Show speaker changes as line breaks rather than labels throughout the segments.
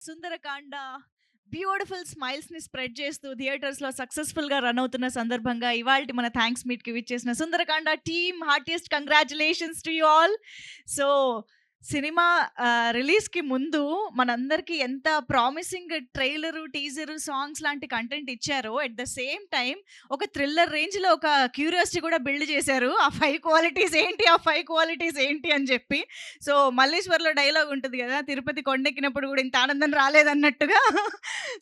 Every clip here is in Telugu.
సుందరకాండ బ్యూటిఫుల్ స్మైల్స్ని స్ప్రెడ్ చేస్తూ థియేటర్స్లో సక్సెస్ఫుల్గా రన్ అవుతున్న సందర్భంగా ఇవాళ మన థ్యాంక్స్ మీట్కి విచ్చేసిన Sundarakanda team heartiest congratulations to you all. So cinema రిలీజ్కి ముందు మనందరికీ ఎంత ప్రామిసింగ్ ట్రైలరు టీజరు సాంగ్స్ లాంటి కంటెంట్ ఇచ్చారో ఎట్ ద సేమ్ టైం ఒక థ్రిల్లర్ రేంజ్లో ఒక క్యూరియాసిటీ కూడా బిల్డ్ చేశారు. ఆ 5 క్వాలిటీస్ ఏంటి, ఆ 5 క్వాలిటీస్ ఏంటి అని చెప్పి. సో మల్లేశ్వర్లో డైలాగ్ ఉంటుంది కదా, తిరుపతి కొండెక్కినప్పుడు కూడా ఇంత ఆనందం రాలేదన్నట్టుగా.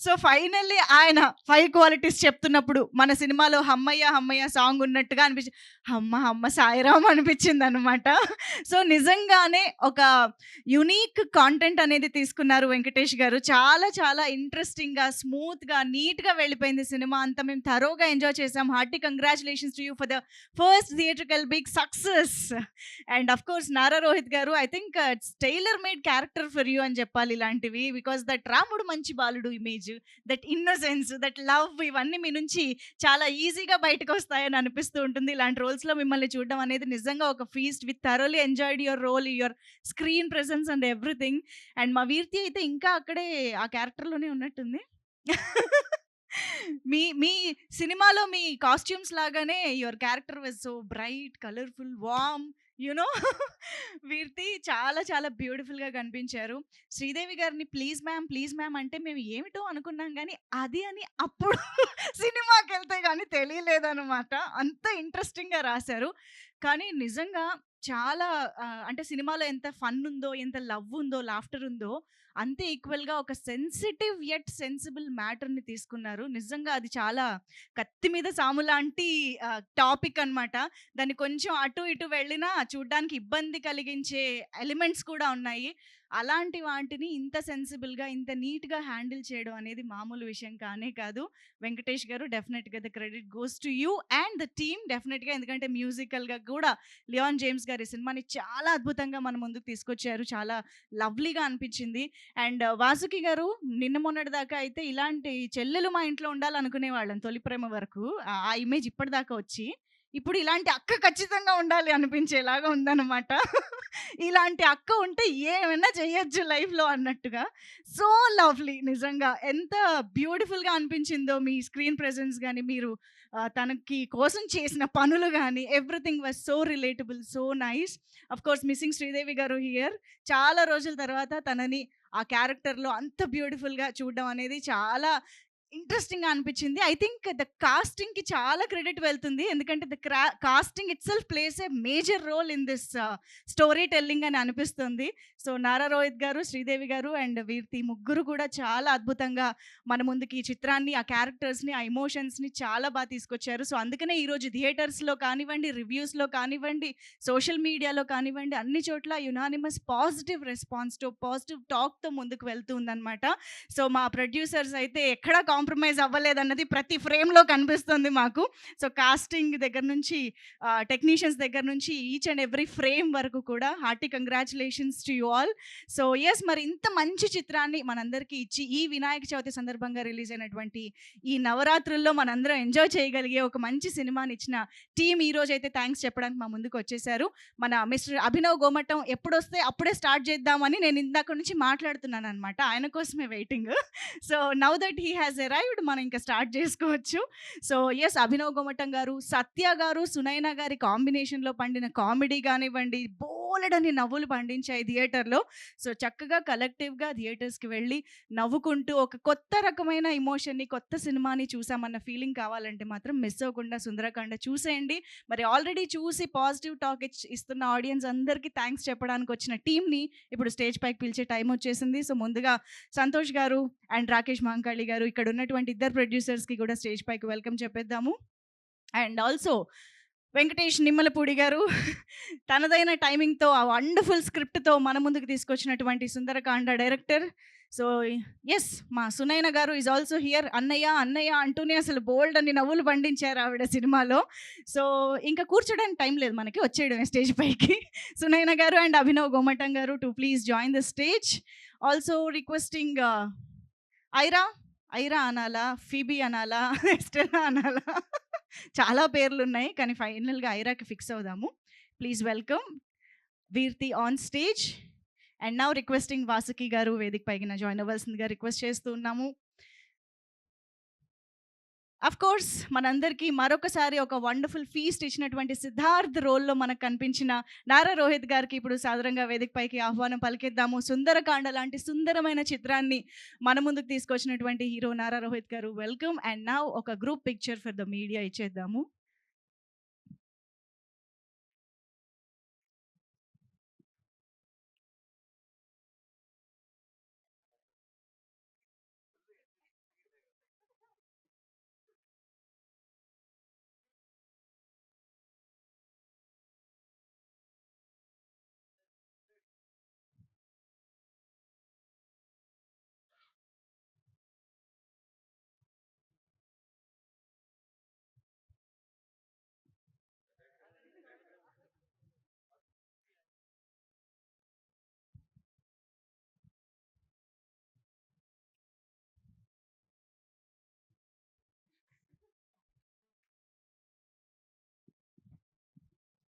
సో ఫైనల్లీ ఆయన 5 క్వాలిటీస్ చెప్తున్నప్పుడు మన సినిమాలో హమ్మయ్య హమ్మయ్య సాంగ్ ఉన్నట్టుగా అనిపించింది. అమ్మ అమ్మ సాయిరామ్ అనిపించింది అనమాట. సో నిజంగానే ఒక యునీక్ కాంటెంట్ అనేది తీసుకున్నారు వెంకటేష్ గారు. చాలా చాలా ఇంట్రెస్టింగ్గా, స్మూత్గా, నీట్గా వెళ్ళిపోయింది సినిమా అంతా. మేము థరోగా ఎంజాయ్ చేసాం. Hearty congratulations to you for the first theatrical big success. And of course Nara Rohit garu, I think it's tailor made character for you అని చెప్పాలి ఇలాంటివి. Because that Ramudu Manchi Baludu image, that innocence, that love, ఇవన్నీ మీ నుంచి చాలా ఈజీగా బయటకు వస్తాయని అనిపిస్తూ ఉంటుంది. ఇలాంటి రోల్స్లో మిమ్మల్ని చూడడం అనేది నిజంగా ఒక feast. With thoroughly enjoyed your role, your screen presence and everything. And మా వీర్తి అయితే ఇంకా అక్కడే ఆ క్యారెక్టర్లోనే ఉన్నట్టుంది. మీ మీ సినిమాలో మీ కాస్ట్యూమ్స్ లాగానే your character was so bright, colourful, warm, you know. వీర్తి చాలా చాలా బ్యూటిఫుల్గా కనిపించారు. శ్రీదేవి గారిని ప్లీజ్ మ్యామ్ అంటే మేము ఏమిటో అనుకున్నాం, కానీ అది అని అప్పుడు సినిమాకి వెళ్తే కానీ తెలియలేదన్నమాట. అంత ఇంట్రెస్టింగ్గా రాశారు. కానీ నిజంగా చాలా అంటే సినిమాలో ఎంత ఫన్ ఉందో, ఎంత లవ్ ఉందో, లాఫ్టర్ ఉందో, అంతే ఈక్వల్‌గా ఒక సెన్సిటివ్ యట్ సెన్సిబుల్ మ్యాటర్‌ని తీసుకున్నారు. నిజంగా అది చాలా కత్తి మీద సాము లాంటి టాపిక్ అనమాట. దాన్ని కొంచెం అటు ఇటు వెళ్ళినా చూడ్డానికి ఇబ్బంది కలిగించే ఎలిమెంట్స్ కూడా ఉన్నాయి. అలాంటి వాటిని ఇంత సెన్సిబుల్‌గా, ఇంత నీట్‌గా హ్యాండిల్ చేయడం అనేది మామూలు విషయం కానే కాదు. వెంకటేష్ గారు, డెఫినెట్‌గా the credit goes to you and the team డెఫినెట్‌గా. ఎందుకంటే మ్యూజికల్‌గా కూడా లియాన్ జేమ్స్ గారి సినిమాని చాలా అద్భుతంగా మన ముందుకు తీసుకొచ్చారు. చాలా లవ్లీగా అనిపించింది. అండ్ వాసుకి గారు, నిన్న మొన్నటి దాకా అయితే ఇలాంటి చెల్లెలు మా ఇంట్లో ఉండాలనుకునేవాళ్ళం తొలి ప్రేమ వరకు. ఆ ఇమేజ్ ఇప్పటిదాకా వచ్చి, ఇప్పుడు ఇలాంటి అక్క ఖచ్చితంగా ఉండాలి అనిపించేలాగా ఉందన్నమాట. ఇలాంటి అక్క ఉంటే ఏమైనా చేయొచ్చు లైఫ్‌లో అన్నట్టుగా. సో లవ్లీ నిజంగా. ఎంత బ్యూటిఫుల్‌గా అనిపించిందో మీ స్క్రీన్ ప్రెజెన్స్ గాని, మీరు తనకి కోసం చేసిన పనులు గాని, everything was so relatable, so nice. Of course missing Sridevi గారు హియర్. చాలా రోజుల తర్వాత తనని ఆ క్యారెక్టర్‌లో అంత బ్యూటిఫుల్‌గా చూడడం అనేది చాలా ఇంట్రెస్టింగ్‌గా అనిపించింది. ఐ థింక్ ద కాస్టింగ్‌కి చాలా క్రెడిట్ వెళ్తుంది. ఎందుకంటే casting itself plays a major role in this story telling అని అనిపిస్తుంది. సో నారా రోహిత్ గారు, శ్రీదేవి గారు అండ్ వీర్తి ముగ్గురు కూడా చాలా అద్భుతంగా మన ముందుకి ఈ చిత్రాన్ని, ఆ క్యారెక్టర్స్‌ని, ఆ ఎమోషన్స్‌ని చాలా తీసుకొచ్చారు. సో అందుకనే ఈరోజు థియేటర్స్‌లో కానివ్వండి, రివ్యూస్‌లో కానివ్వండి, సోషల్ మీడియాలో కానివ్వండి, అన్ని చోట్ల యునానిమస్ పాజిటివ్ రెస్పాన్స్‌తో, పాజిటివ్ టాక్‌తో ముందుకు వెళ్తూ ఉందన్నమాట. సో మా ప్రొడ్యూసర్స్ అయితే ఎక్కడా కాంప్రమైజ్ అవ్వలేదన్నది ప్రతి ఫ్రేమ్‌లో కనిపిస్తుంది మాకు. సో కాస్టింగ్ దగ్గర నుంచి, టెక్నీషియన్స్ దగ్గర నుంచి, ఈచ్ అండ్ ఎవ్రీ ఫ్రేమ్ వరకు కూడా hearty congratulations to you all. So yes, మరి ఇంత మంచి చిత్రాన్ని మనందరికీ ఇచ్చి, ఈ వినాయక చవితి సందర్భంగా రిలీజ్ అయినటువంటి ఈ నవరాత్రుల్లో మనందరం ఎంజాయ్ చేయగలిగే ఒక మంచి సినిమాని ఇచ్చిన టీమ్ ఈ రోజైతే థ్యాంక్స్ చెప్పడానికి మా ముందుకు వచ్చేసారు. మన మిస్టర్ అభినవ్ గోమటం ఎప్పుడొస్తే అప్పుడే స్టార్ట్ చేద్దామని నేను ఇందాక నుంచి మాట్లాడుతున్నాననమాట. ఆయన కోసమే waiting. So now that he has arrived, మనం ఇంకా స్టార్ట్ చేసుకోవచ్చు. సో యెస్, అభినవ్ గోమటం గారు, సత్య గారు, సునైన గారి కాంబినేషన్‌లో పండిన కామెడీ కానివ్వండి, బోలెడన్ని నవ్వులు పండించాయి థియేటర్‌లో. సో చక్కగా కలెక్టివ్‌గా థియేటర్స్‌కి వెళ్ళి నవ్వుకుంటూ ఒక కొత్త రకమైన ఎమోషన్‌ని, కొత్త సినిమాని చూసామన్న ఫీలింగ్ కావాలంటే మాత్రం మిస్ అవ్వకుండా సుందరకాండ చూసేయండి. మరి ఆల్రెడీ చూసి పాజిటివ్ టాక్ ఇస్తున్న ఆడియన్స్ అందరికీ థ్యాంక్స్ చెప్పడానికి వచ్చిన టీమ్‌ని ఇప్పుడు స్టేజ్ పైకి పిలిచే టైం వచ్చేసింది. సో ముందుగా సంతోష్ గారు అండ్ రాకేష్ మహంకాళి గారు, ఇక్కడ ఉన్నటువంటి ఇద్దరు ప్రొడ్యూసర్స్‌కి కూడా స్టేజ్ పైకి వెల్కమ్ చెప్పేద్దాము. అండ్ ఆల్సో వెంకటేష్ నిమ్మలపూడి గారు తనదైన టైమింగ్‌తో, ఆ వండర్‌ఫుల్ స్క్రిప్ట్‌తో మన ముందుకు తీసుకొచ్చినటువంటి సుందరకాండ డైరెక్టర్. సో యెస్, మా సునైన గారు ఈజ్ ఆల్సో హియర్. అన్నయ్య అన్నయ్య అంటూనే అసలు బోల్డ్ అని నవ్వులు పండించారు ఆవిడ సినిమాలో. సో ఇంకా కూర్చోడానికి టైం లేదు మనకి, వచ్చేయడమే స్టేజ్ పైకి. సునైన గారు and Abhinav Gomatam garu to please join the stage. Also requesting Ira, Ira అనాలా, ఫీబీ అనాలా, ఎస్టెలా అనాలా? చాలా పేర్లున్నాయి, కానీ ఫైనల్‌గా ఐరాకి ఫిక్స్ అవుదాము. Please welcome Virti on stage. And now requesting Vasuki garu వేదిక పైన జాయిన్ అవ్వాల్సిందిగా రిక్వెస్ట్ చేస్తూ ఉన్నాము. అఫ్ కోర్స్ మనందరికీ మరొకసారి ఒక వండర్ఫుల్ ఫీస్ట్ ఇచ్చినటువంటి సిద్ధార్థ్ రోల్లో మనకు కనిపించిన నారా రోహిత్ గారికి ఇప్పుడు సాదరంగా వేదికపైకి ఆహ్వానం పలికిద్దాము. సుందరకాండ లాంటి సుందరమైన చిత్రాన్ని మన ముందుకు తీసుకొచ్చినటువంటి hero Nara Rohit garu, welcome. And now ఒక group picture for the media ఇచ్చేద్దాము.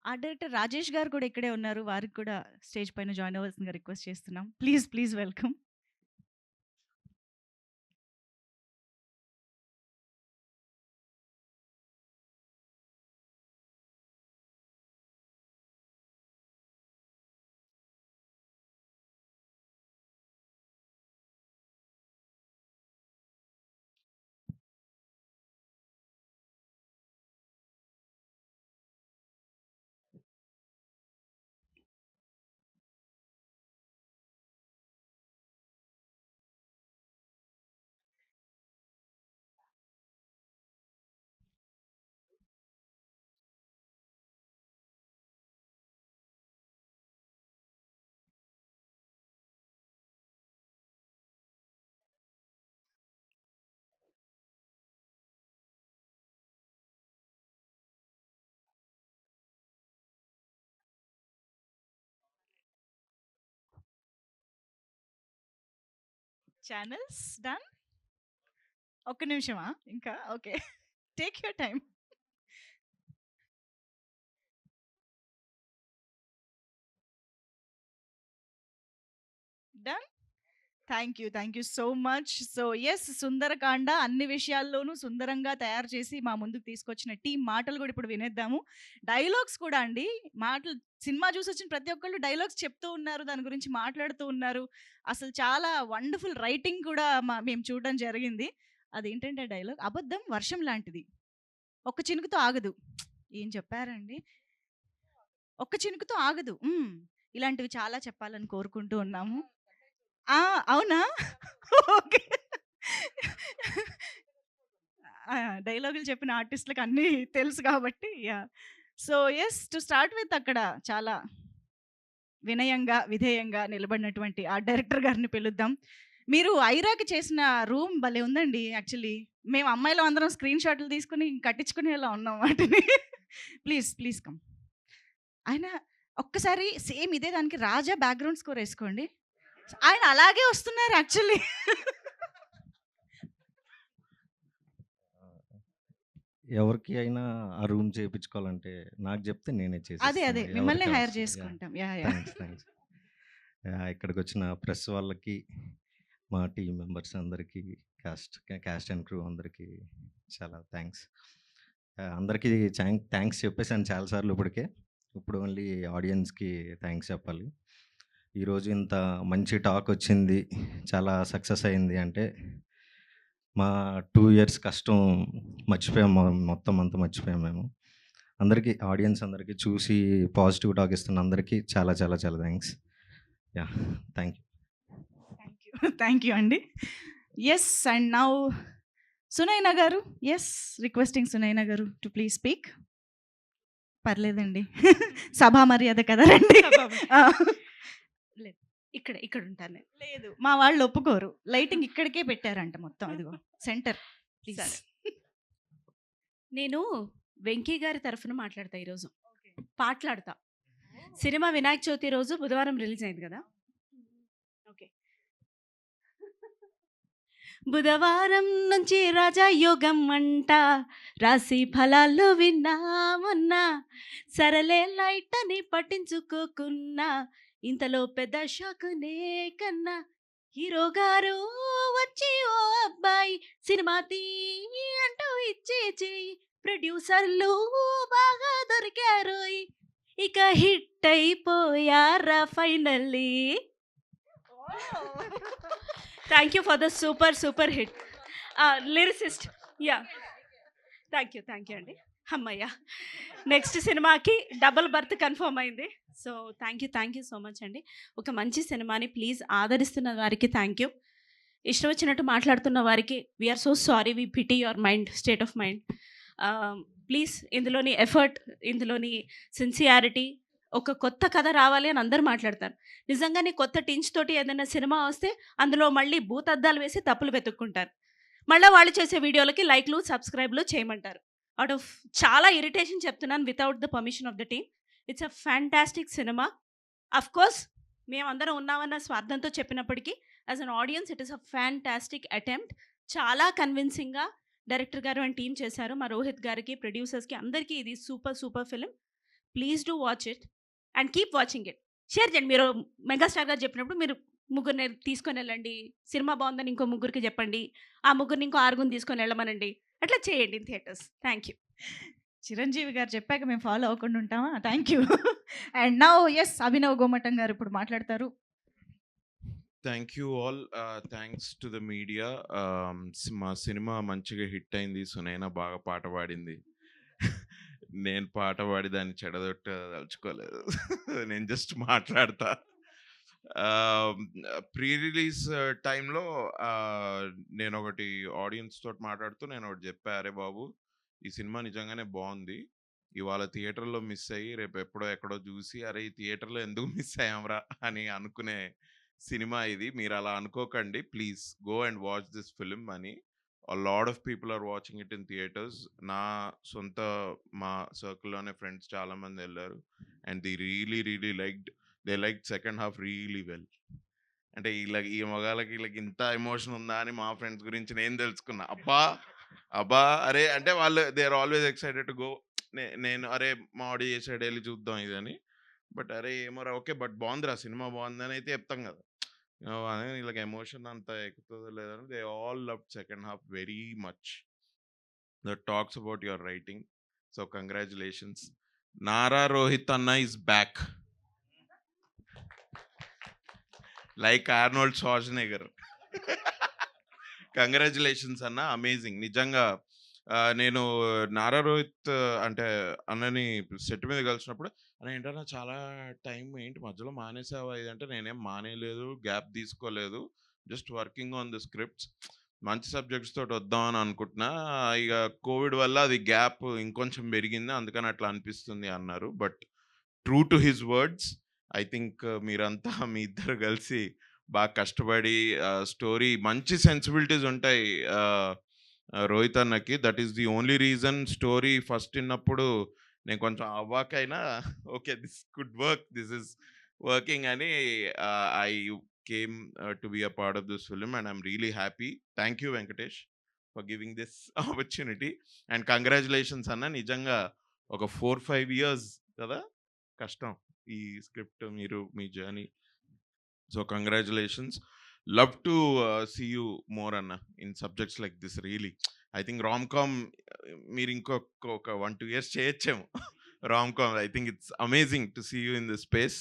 ఆ డైరెక్టర్ రాజేష్ గారు కూడా ఇక్కడే ఉన్నారు. వారికి కూడా స్టేజ్ పైన జాయిన్ అవ్వాల్సిందిగా రిక్వెస్ట్ చేస్తున్నాం. Please welcome. Channels done. ఒక్క నిమిషమా ఇంకా? Okay, take your time. Done. Thank you so much. So yes, Sundarakanda అన్ని విషయాల్లోనూ సుందరంగా తయారు చేసి మా ముందుకు తీసుకొచ్చిన టీం మాటలు కూడా ఇప్పుడు వినేద్దాము. డైలాగ్స్ కూడా అండి, మాటలు సినిమా చూసి వచ్చిన ప్రతి ఒక్కళ్ళు డైలాగ్స్ చెప్తూ ఉన్నారు, దాని గురించి మాట్లాడుతూ ఉన్నారు. అసలు చాలా వండర్ఫుల్ రైటింగ్ కూడా మేము చూడడం జరిగింది. అదేంటంటే డైలాగ్, అబద్ధం వర్షం లాంటిది, ఒక్క చినుకుతో ఆగదు. ఏం చెప్పారండి? ఒక్క చినుకుతో ఆగదు. ఇలాంటివి చాలా చెప్పాలని కోరుకుంటూ ఉన్నాము. అవునా? ఓకే. డైలాగులు చెప్పిన ఆర్టిస్ట్‌లకి అన్నీ తెలుసు కాబట్టి yeah! So yes, to start with అక్కడ చాలా వినయంగా, విధేయంగా నిలబడినటువంటి ఆ డైరెక్టర్ గారిని పిలుద్దాం. మీరు ఐరాకి చేసిన రూమ్ భలే ఉందండి యాక్చువల్లీ. మేము అమ్మాయిలం అందరం స్క్రీన్ షాట్లు తీసుకొని కట్టించుకునేలా ఉన్నాం వాటిని. Please come. ఆయన ఒక్కసారి సేమ్ ఇదే దానికి రాజా బ్యాక్‌గ్రౌండ్ స్కోర్ ఏసుకోండి. ఆయన అలాగే వస్తున్నారు యాక్చువల్లీ.
ఎవరికి అయినా ఆ రూమ్ చేయించుకోవాలంటే నాకు చెప్తే నేనే
అదే మిమ్మల్ని హైర్ చేసుకుంటాం.
థ్యాంక్స్. ఇక్కడికి వచ్చిన ప్రెస్ వాళ్ళకి, మా టీం మెంబర్స్ అందరికీ, క్యాస్ట్ అండ్ క్రూ అందరికీ చాలా థ్యాంక్స్. అందరికీ థ్యాంక్స్ చెప్పేసాను చాలాసార్లు ఇప్పటికే. ఇప్పుడు ఓన్లీ ఆడియన్స్కి థ్యాంక్స్ చెప్పాలి. ఈరోజు ఇంత మంచి టాక్ వచ్చింది, చాలా సక్సెస్ అయింది అంటే మా 2 ఇయర్స్ కష్టం మర్చిపోయాం, మొత్తం అంతా మర్చిపోయాం మేము. అందరికీ, ఆడియన్స్ అందరికీ, చూసి పాజిటివ్ టాక్ ఇస్తున్న అందరికీ చాలా చాలా చాలా థ్యాంక్స్. యాహ్!
థ్యాంక్ యూ అండి. ఎస్, అండ్ నౌ సునైనా గారు, రిక్వెస్టింగ్ సునైనా గారు టు ప్లీజ్ స్పీక్. పర్లేదండి, సభా మర్యాద కదా రండి.
ఇక్కడ ఉంటాను.
లేదు, మా వాళ్ళు ఒప్పుకోరు. లైటింగ్ ఇక్కడికే పెట్టారంట మొత్తం, ఇదిగో సెంటర్. ప్లీజ్.
నేను వెంకీ గారి తరఫున మాట్లాడతా ఈరోజు. పాటలాడతా. సినిమా వినాయక చవితి రోజు బుధవారం రిలీజ్ అయింది కదా. ఓకే. బుధవారం నుంచి రాజయోగం అంట, రాశి ఫలాలు విన్నా మొన్న, సరలే లైట్ అని పట్టించుకోకున్నా, ఇంతలో పెద్ద షాకునే కన్నా హీరో గారు వచ్చి ఓ అబ్బాయి సినిమా తీ అంటూ ఇచ్చే చేయి ప్రొడ్యూసర్లు బాగా దొరికారు ఇక హిట్ అయిపోయారా finally. Thank you for the super hit lyricist. Yeah, thank you అండి. అమ్మయ్య, నెక్స్ట్ సినిమాకి డబుల్ బర్త్ కన్ఫర్మ్ అయింది. So thank you so much అండి. ఒక మంచి సినిమాని ప్లీజ్ ఆదరిస్తున్న వారికి థ్యాంక్ యూ. ఇష్టం వచ్చినట్టు మాట్లాడుతున్న వారికి we're so sorry, we pity your mind, state of mind. Please ఇందులోని ఎఫర్ట్, ఇందులోని సిన్సియారిటీ, ఒక కొత్త కథ రావాలి అని అందరూ మాట్లాడతారు. నిజంగానే కొత్త టించ్ తోటి ఏదైనా సినిమా వస్తే అందులో మళ్ళీ భూతద్దాలు వేసి తప్పులు వెతుక్కుంటారు. మళ్ళీ వాళ్ళు చేసే వీడియోలకి లైక్లు సబ్స్క్రైబ్లు చేయమంటారు. అవుట్ ఆఫ్ చాలా ఇరిటేషన్ చెప్తున్నాను, without the permission of the team. It's a fantastic cinema. Of course మేమందరం ఉన్నామన్న స్వార్థంతో చెప్పినప్పటికీ as an audience it is a fantastic attempt. చాలా కన్విన్సింగ్గా డైరెక్టర్ గారు అండ్ టీమ్ చేశారు. మా రోహిత్ గారికి, ప్రొడ్యూసర్స్కి, అందరికీ ఇది super film. Please do watch it and keep watching it. Share చేయండి. మీరు మెగాస్టార్ గారు చెప్పినప్పుడు మీరు ముగ్గురిని తీసుకొని వెళ్ళండి, సినిమా బాగుందని ఇంకో ముగ్గురికి చెప్పండి, ఆ ముగ్గురిని ఇంకో ఆరుగురిని తీసుకొని వెళ్ళమనండి, అట్లా చేయండి in theatres. Thank you.
Chiranjeevi garu చెప్పాక మేము ఫాలో అవ్వకుండా ఉంటామా? Thank you. And now yes, Abhinav Gomatam garu ఇప్పుడు మాట్లాడతారు.
Thank you all. Thanks to the media. మా సినిమా మంచిగా హిట్ అయింది. సునైనా బాగా పాట పాడింది. నేను పాట పాడి దాన్ని చెడదొట్టదలుచుకోలేదు. నేను జస్ట్ మాట్లాడతా. ప్రీ రిలీజ్ టైంలో నేను ఒకటి ఆడియన్స్ తోటి మాట్లాడుతూ నేను ఒకటి చెప్పా, అరే బాబు ఈ సినిమా నిజంగానే బాగుంది, ఇవాళ థియేటర్లో మిస్ అయ్యి రేపు ఎక్కడో చూసి అరే ఈ థియేటర్లో ఎందుకు మిస్ అయ్యామరా అని అనుకునే సినిమా ఇది. మీరు అలా అనుకోకండి, please go and watch this film అని. A lot of people are watching it in theaters. నా సొంత మా సర్కిల్లోనే ఫ్రెండ్స్ చాలా మంది వెళ్ళారు and the really liked second half really well. అంటే ఇలా ఈ మగాళ్ళకి ఇలా ఇంత ఎమోషన్ ఉందా అని మా ఫ్రెండ్స్ గురించి నేను తెలుసుకున్నా. అబ్బా అరే అంటే వాళ్ళు they are always excited to go. నేను అరే మా ఆడి చేసాడు వెళ్ళి చూద్దాం ఇదని. బట్ అరే ఏమోరా ఓకే బట్ బాగుందిరా సినిమా బాగుందని అయితే చెప్తాం కదా. వీళ్ళకి ఎమోషన్ అంత ఎక్కుతుందో లేదని they all love second half very much. That talks about your writing. So congratulations. Nara Rohit అన్న is back like Arnold Schwarzenegger. Congratulations అన్న, అమేజింగ్ నిజంగా. నేను నారా రోహిత్ అంటే అన్నని సెట్ మీద కలిసినప్పుడు అన్న ఏంటన్నా చాలా టైం ఏంటి మధ్యలో మానేసావా ఇది అంటే, నేనేం మానేయలేదు, గ్యాప్ తీసుకోలేదు, just working on the scripts, మంచి సబ్జెక్ట్స్ తోటి వద్దామని అనుకుంటున్నా, ఇక కోవిడ్ వల్ల అది గ్యాప్ ఇంకొంచెం పెరిగింది అందుకని అట్లా అనిపిస్తుంది అన్నారు. But true to his words, I think మీరంతా మీ ఇద్దరు కలిసి బాగా కష్టపడి స్టోరీ మంచి సెన్సిబిలిటీస్ ఉంటాయి రోహిత్ అన్నకి. That is the only reason story first విన్నప్పుడు నేను కొంచెం అవ్వాకైనా okay this could work, this is working అని I came to be a part of this film and I'm really happy. Thank you Venkatesh for giving this opportunity and congratulations అన్న. నిజంగా ఒక 4-5 years కదా కష్టం ఈ స్క్రిప్ట్, మీరు మీ journey. So congratulations. Love to see you more Anna in subjects like this really. I think rom-com మీరు ఇంకొక 1-2 years చేయొచ్చేమో rom-com. I think it's amazing to see you in this space.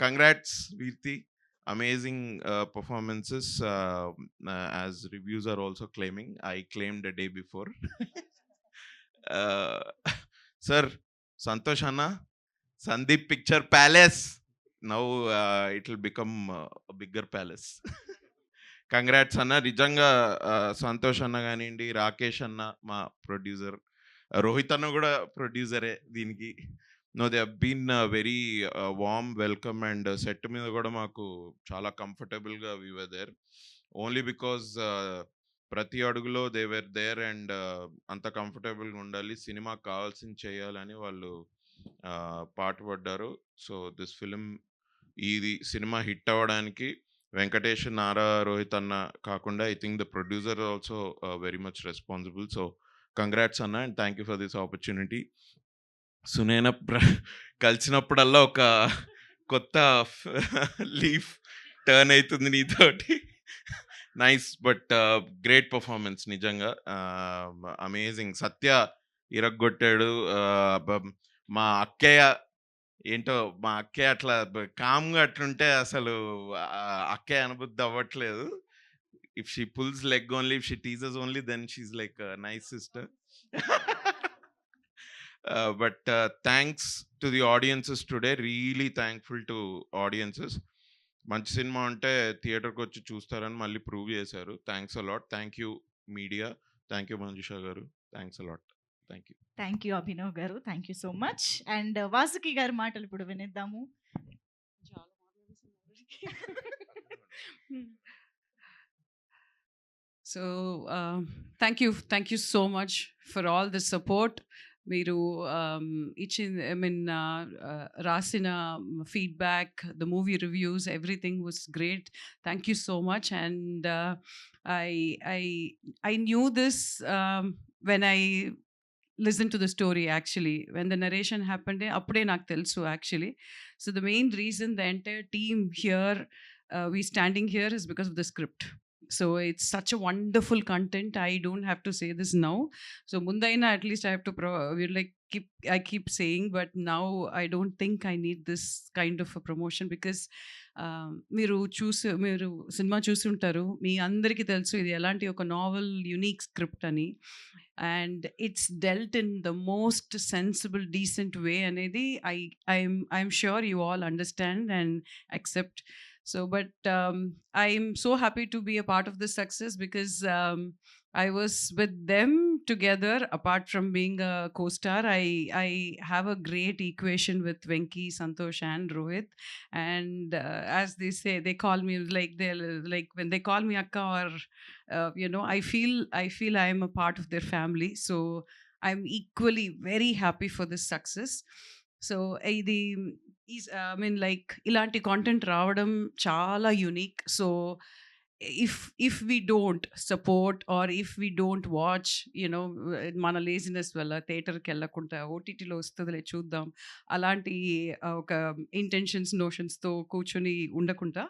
Congrats Veerti, amazing performances as reviews are also claiming. I claimed a day before. Sir Santosh Anna, Sandeep Picture Palace. Now it will become a bigger palace. Congrats అన్న. నిజంగా సంతోష్ అన్న కానివ్వండి, రాకేష్ అన్న మా ప్రొడ్యూసర్, రోహిత్ అన్న కూడా ప్రొడ్యూసరే దీనికి. No they have been very warm welcome and set మీద కూడా మాకు చాలా కంఫర్టబుల్గా we were there only because ప్రతి అడుగులో దే వర్ దేర్ అండ్ అంత కంఫర్టబుల్గా ఉండాలి, సినిమాకి కావాల్సింది చేయాలని వాళ్ళు పాటుపడ్డారు. సో దిస్ ఫిలిం ఇది సినిమా హిట్ అవ్వడానికి వెంకటేష్, నారా, రోహిత్ అన్న కాకుండా I think the producer also very much responsible. So congrats అన్న and thank you for this opportunity. Sunaina కలిసినప్పుడల్లా ఒక కొత్త లీఫ్ టర్న్ అవుతుంది నీతోటి. నైస్, బట్ గ్రేట్ పర్ఫార్మెన్స్ నిజంగా. అమేజింగ్. సత్య ఇరగ్గొట్టాడు. మా అక్కయ్య ఏంటో, మా అక్కయ్య అట్లా కామ్గా అట్లుంటే అసలు అక్కయ్య అనుబుద్ధి అవ్వట్లేదు. If she pulls leg only, if she teases only, then she like nice sister. But thanks to the audiences today. Really thankful to audiences. మంచి సినిమా ఉంటే థియేటర్కి వచ్చి చూస్తారని మళ్ళీ ప్రూవ్ చేశారు. Thanks a lot. Thank you media. Thank you Manjusha garu. Thanks a lot. Thank you.
Thank you Abhinav garu. Thank you so much. And Vasuki గారి మాటలు ఇప్పుడు వినిద్దాము.
So, thank you so much for all the support. మీరు ఇచ్చిన, ఐ మీన్ రాసిన feedback, the movie reviews, everything was great. Thank you so much. And I knew this when I listened to the story actually. When the narration happened, appude నాకు తెలుసు actually. So the main reason the entire team here, we standing here, is because of the script. So it's such a wonderful content. I don't have to say this now. So mundaina at least I have to I keep saying, but now I don't think I need this kind of a promotion because మీరు సినిమా చూస్తుంటారు, మీ అందరికీ తెలుసు ఇది ఎలాంటి ఒక నావల్ యూనిక్ స్క్రిప్ట్ అని. And it's dealt in the most sensible decent way అనేది I'm sure you all understand and accept. So, but I'm so happy to be a part of this success because I was with them together. Apart from being a co-star, I have a great equation with Venki, Santosh, and Rohit. And as they say, they call me like when they call me Akka, or I feel I am a part of their family. So I'm equally very happy for this success. So ఇది ఇలాంటి కాంటెంట్ రావడం చాలా unique. So if we don't support or if we don't watch, మన లేజినెస్ వల్ల థియేటర్కి వెళ్ళకుండా ఓటీటీలో వస్తుందిలే చూద్దాం అలాంటి ఒక ఇంటెన్షన్స్, నోషన్స్తో కూర్చొని ఉండకుండా,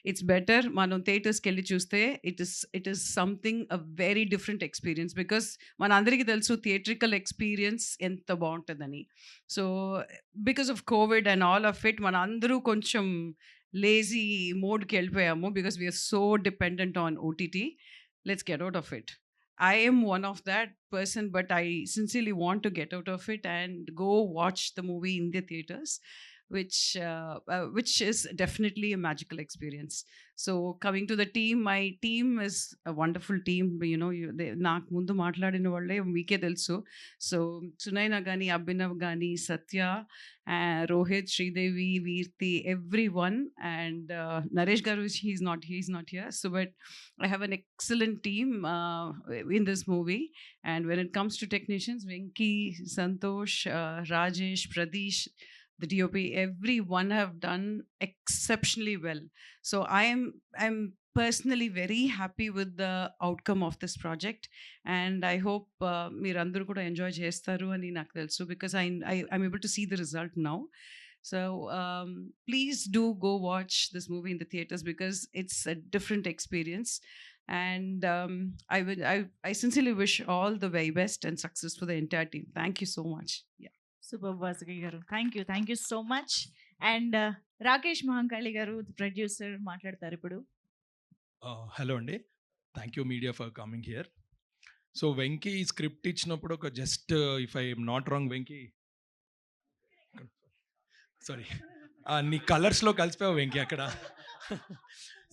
ఇట్స్ బెటర్ మనం థియేటర్స్కి వెళ్ళి చూస్తే it is something a very different experience. Because మన అందరికీ తెలుసు థియేట్రికల్ ఎక్స్పీరియన్స్ ఎంత బాగుంటుందని. So because of Covid and all of it మన అందరూ కొంచెం lazy mode ki vellipoyamu because we are so dependent on OTT. Let's get out of it. I am one of that person, but I sincerely want to get out of it and go watch the movie in the theaters, which is definitely a magical experience. So coming to the team, my team is a wonderful team. నాకు ముందు మాట్లాడిన వాళ్ళే మీకే తెలుసు. సో సునైనా కానీ, అభినవ్ కానీ, Satya, Rohit, Sridevi, Virti, everyone, and Naresh garu, he's not here. So but I have an excellent team in this movie. And when it comes to technicians, Venki, Santosh, Rajesh, Pradesh, the DOP, everyone have done exceptionally well. So I'm personally very happy with the outcome of this project, and I hope meerandaru kuda enjoy chestaru ani naaku telusu because I'm able to see the result now. So please do go watch this movie in the theaters because it's a different experience. And I sincerely wish all the very best and success for the entire team. Thank you so much. Yeah.
Super Vasuki garu. Thank you so much. And Rakesh Mahankali garu, producer, మాట్లాడతారు ఇప్పుడు.
హలో అండి, thank you media for coming here. So Venky script ఇచ్చినప్పుడు ఒక just if I am not wrong, Venky sorry నీ కలర్స్లో కలిసిపోయావు వెంకీ అక్కడ.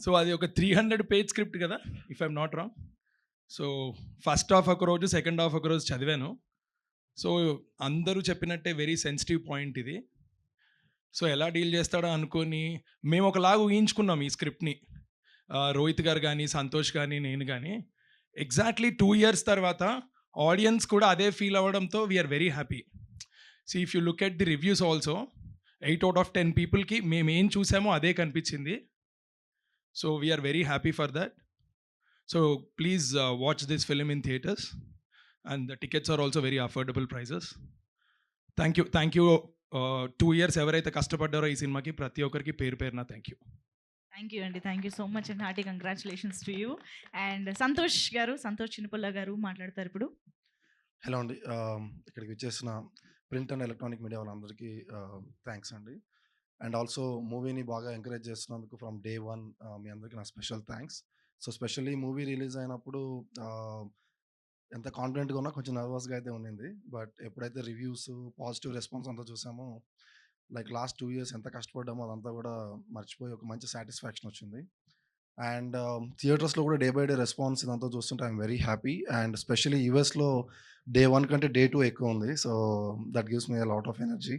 సో అది ఒక 300 పేజ్ స్క్రిప్ట్ కదా, if I'm not wrong. So first half ఒక రోజు, సెకండ్ హాఫ్ ఒక రోజు చదివాను. సో అందరూ చెప్పినట్టే వెరీ సెన్సిటివ్ పాయింట్ ఇది. సో ఎలా డీల్ చేస్తాడో అనుకొని మేము ఒకలాగా ఊహించుకున్నాం ఈ స్క్రిప్ట్ని, రోహిత్ గారు కానీ, సంతోష్ కానీ, నేను కానీ. ఎగ్జాక్ట్లీ 2 years తర్వాత ఆడియన్స్ కూడా అదే ఫీల్ అవ్వడంతో we're very happy. So if you look at the reviews also, 8 out of 10 పీపుల్కి మేము ఏం చూసామో అదే కనిపించింది. So we're very happy for that. So please watch this film in theatres, and the tickets are also very affordable prices. Thank you 2 years ఎవరైతే కష్టపడ్డారో ఈ సినిమాకి ప్రతి ఒక్కరికి పేరు పేరున థ్యాంక్ యూ.
థ్యాంక్ యూ అండి. Thank you so much and hearty congratulations to you. And Santosh Chinnapulla garu మాట్లాడతారు ఇప్పుడు.
హలో అండి. ఇక్కడికి వచ్చేసిన ప్రింట్ అండ్ ఎలక్ట్రానిక్ మీడియా వాళ్ళందరికీ థ్యాంక్స్ అండి. అండ్ ఆల్సో మూవీని బాగా ఎంకరేజ్ చేస్తున్నందుకు ఫ్రమ్ డే 1 మీ అందరికీ నా special thanks. So specially movie release అయినప్పుడు ఎంత కాన్ఫిడెంట్గా ఉన్నా కొంచెం నర్వస్గా అయితే ఉండింది. బట్ ఎప్పుడైతే రివ్యూస్ పాజిటివ్ రెస్పాన్స్ అంతా చూసామో లైక్ లాస్ట్ 2 ఇయర్స్ ఎంత కష్టపడ్డామో అదంతా కూడా మర్చిపోయి ఒక మంచి సాటిస్ఫాక్షన్ వచ్చింది. అండ్ థియేటర్స్లో కూడా డే బై డే రెస్పాన్స్ ఇదంతా చూస్తుంటే I'm very happy. And specially యూఎస్లో డే 1 కంటే డే 2 ఎక్కువ ఉంది. So that gives me a lot of energy.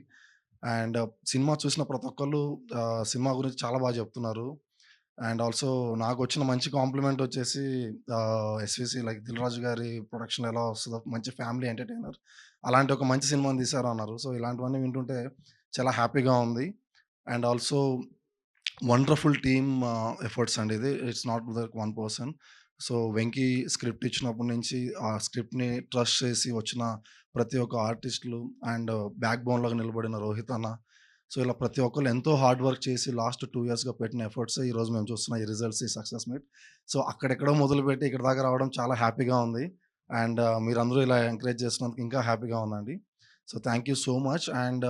And cinema చూసిన ప్రతి ఒక్కళ్ళు సినిమా గురించి చాలా బాగా చెప్తున్నారు. అండ్ ఆల్సో నాకు వచ్చిన మంచి కాంప్లిమెంట్ వచ్చేసి ఎస్విసి లైక్ దిల్ రాజు గారి ప్రొడక్షన్ ఎలా వస్తుందో మంచి ఫ్యామిలీ ఎంటర్టైనర్ అలాంటి ఒక మంచి సినిమాని తీశారు అన్నారు. సో ఇలాంటివన్నీ వింటుంటే చాలా హ్యాపీగా ఉంది. And also wonderful team efforts అండి ఇది. It's not with one person. So Venky script ఇచ్చినప్పటి నుంచి ఆ స్క్రిప్ట్ని ట్రస్ట్ చేసి వచ్చిన ప్రతి ఒక్క ఆర్టిస్టులు అండ్ బ్యాక్ బోన్లాగా నిలబడిన రోహిత్ అన్న, సో ఇలా ప్రతి ఒక్కరు ఎంతో హార్డ్ వర్క్ చేసి లాస్ట్ 2 ఇయర్స్గా పెట్టిన ఎఫర్ట్స్ ఈరోజు మేము చూస్తున్న ఈ రిజల్ట్స్, ఈ సక్సెస్ మీట్. సో అక్కడెక్కడో మొదలుపెట్టి ఇక్కడ దాకా రావడం చాలా హ్యాపీగా ఉంది. అండ్ మీరందరూ ఇలా ఎంకరేజ్ చేసినందుకు ఇంకా హ్యాపీగా ఉందండి. So thank you so much. And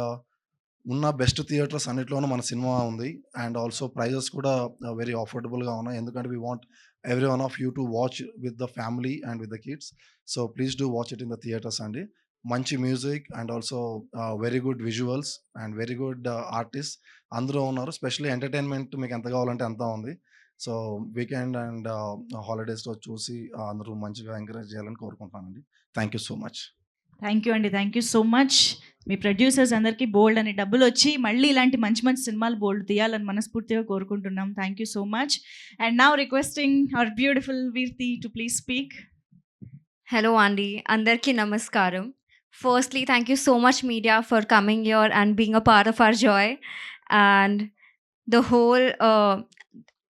ఉన్న బెస్ట్ థియేటర్స్ అన్నిట్లోనూ మన సినిమా ఉంది. అండ్ ఆల్సో ప్రైజెస్ కూడా వెరీ అఫోర్డబుల్గా ఉన్నాయి. ఎందుకంటే we want every one of you to watch with the family and with the kids. So please do watch it in the theatres అండి. మంచి music and also very good visuals and very good artist అందరూ ఉన్నారు. స్పెషల్లీ ఎంటర్టైన్మెంట్ మీకు ఎంత కావాలంటే అంతా ఉంది. సో వీకెండ్ అండ్ హాలిడేస్లో చూసి అందరూ మంచిగా ఎంకరేజ్ చేయాలని కోరుకుంటున్నానండి. Thank you so much.
Thank you అండి. Thank you so much. మీ ప్రొడ్యూసర్స్ అందరికీ బోల్డ్ అని డబ్బులు వచ్చి మళ్ళీ ఇలాంటి మంచి మంచి సినిమాలు బోల్డ్ తీయాలని మనస్ఫూర్తిగా కోరుకుంటున్నాం. Thank you so much. And now requesting our beautiful Virti to please speak.
Hello, Andy. Andarki namaskaram. Firstly, thank you so much, media, for coming here and being a part of our joy. And the whole,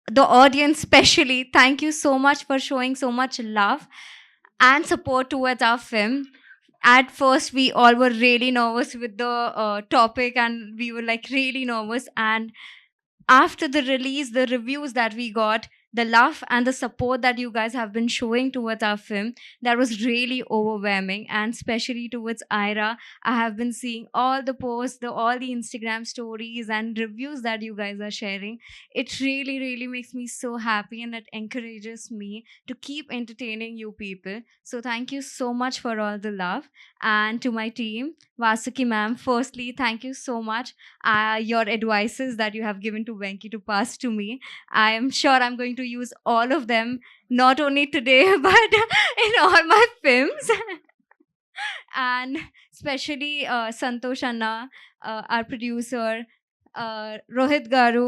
the audience, especially, thank you so much for showing so much love and support towards our film. At first, we all were really nervous with the topic, and we were like really nervous. And after the release, the reviews that we got, the love and the support that you guys have been showing towards our film, that was really overwhelming. And especially towards Ira, I have been seeing all the posts, all the Instagram stories and reviews that you guys are sharing. It really, really makes me so happy, and it encourages me to keep entertaining you people. So thank you so much for all the love. And to my team, Vasuki ma'am, firstly, thank you so much. Your advices that you have given to Venki to pass to me, I am sure I'm going to use all of them, not only today but in all my films. And especially Santosh Anna, our producer, Rohit Garu,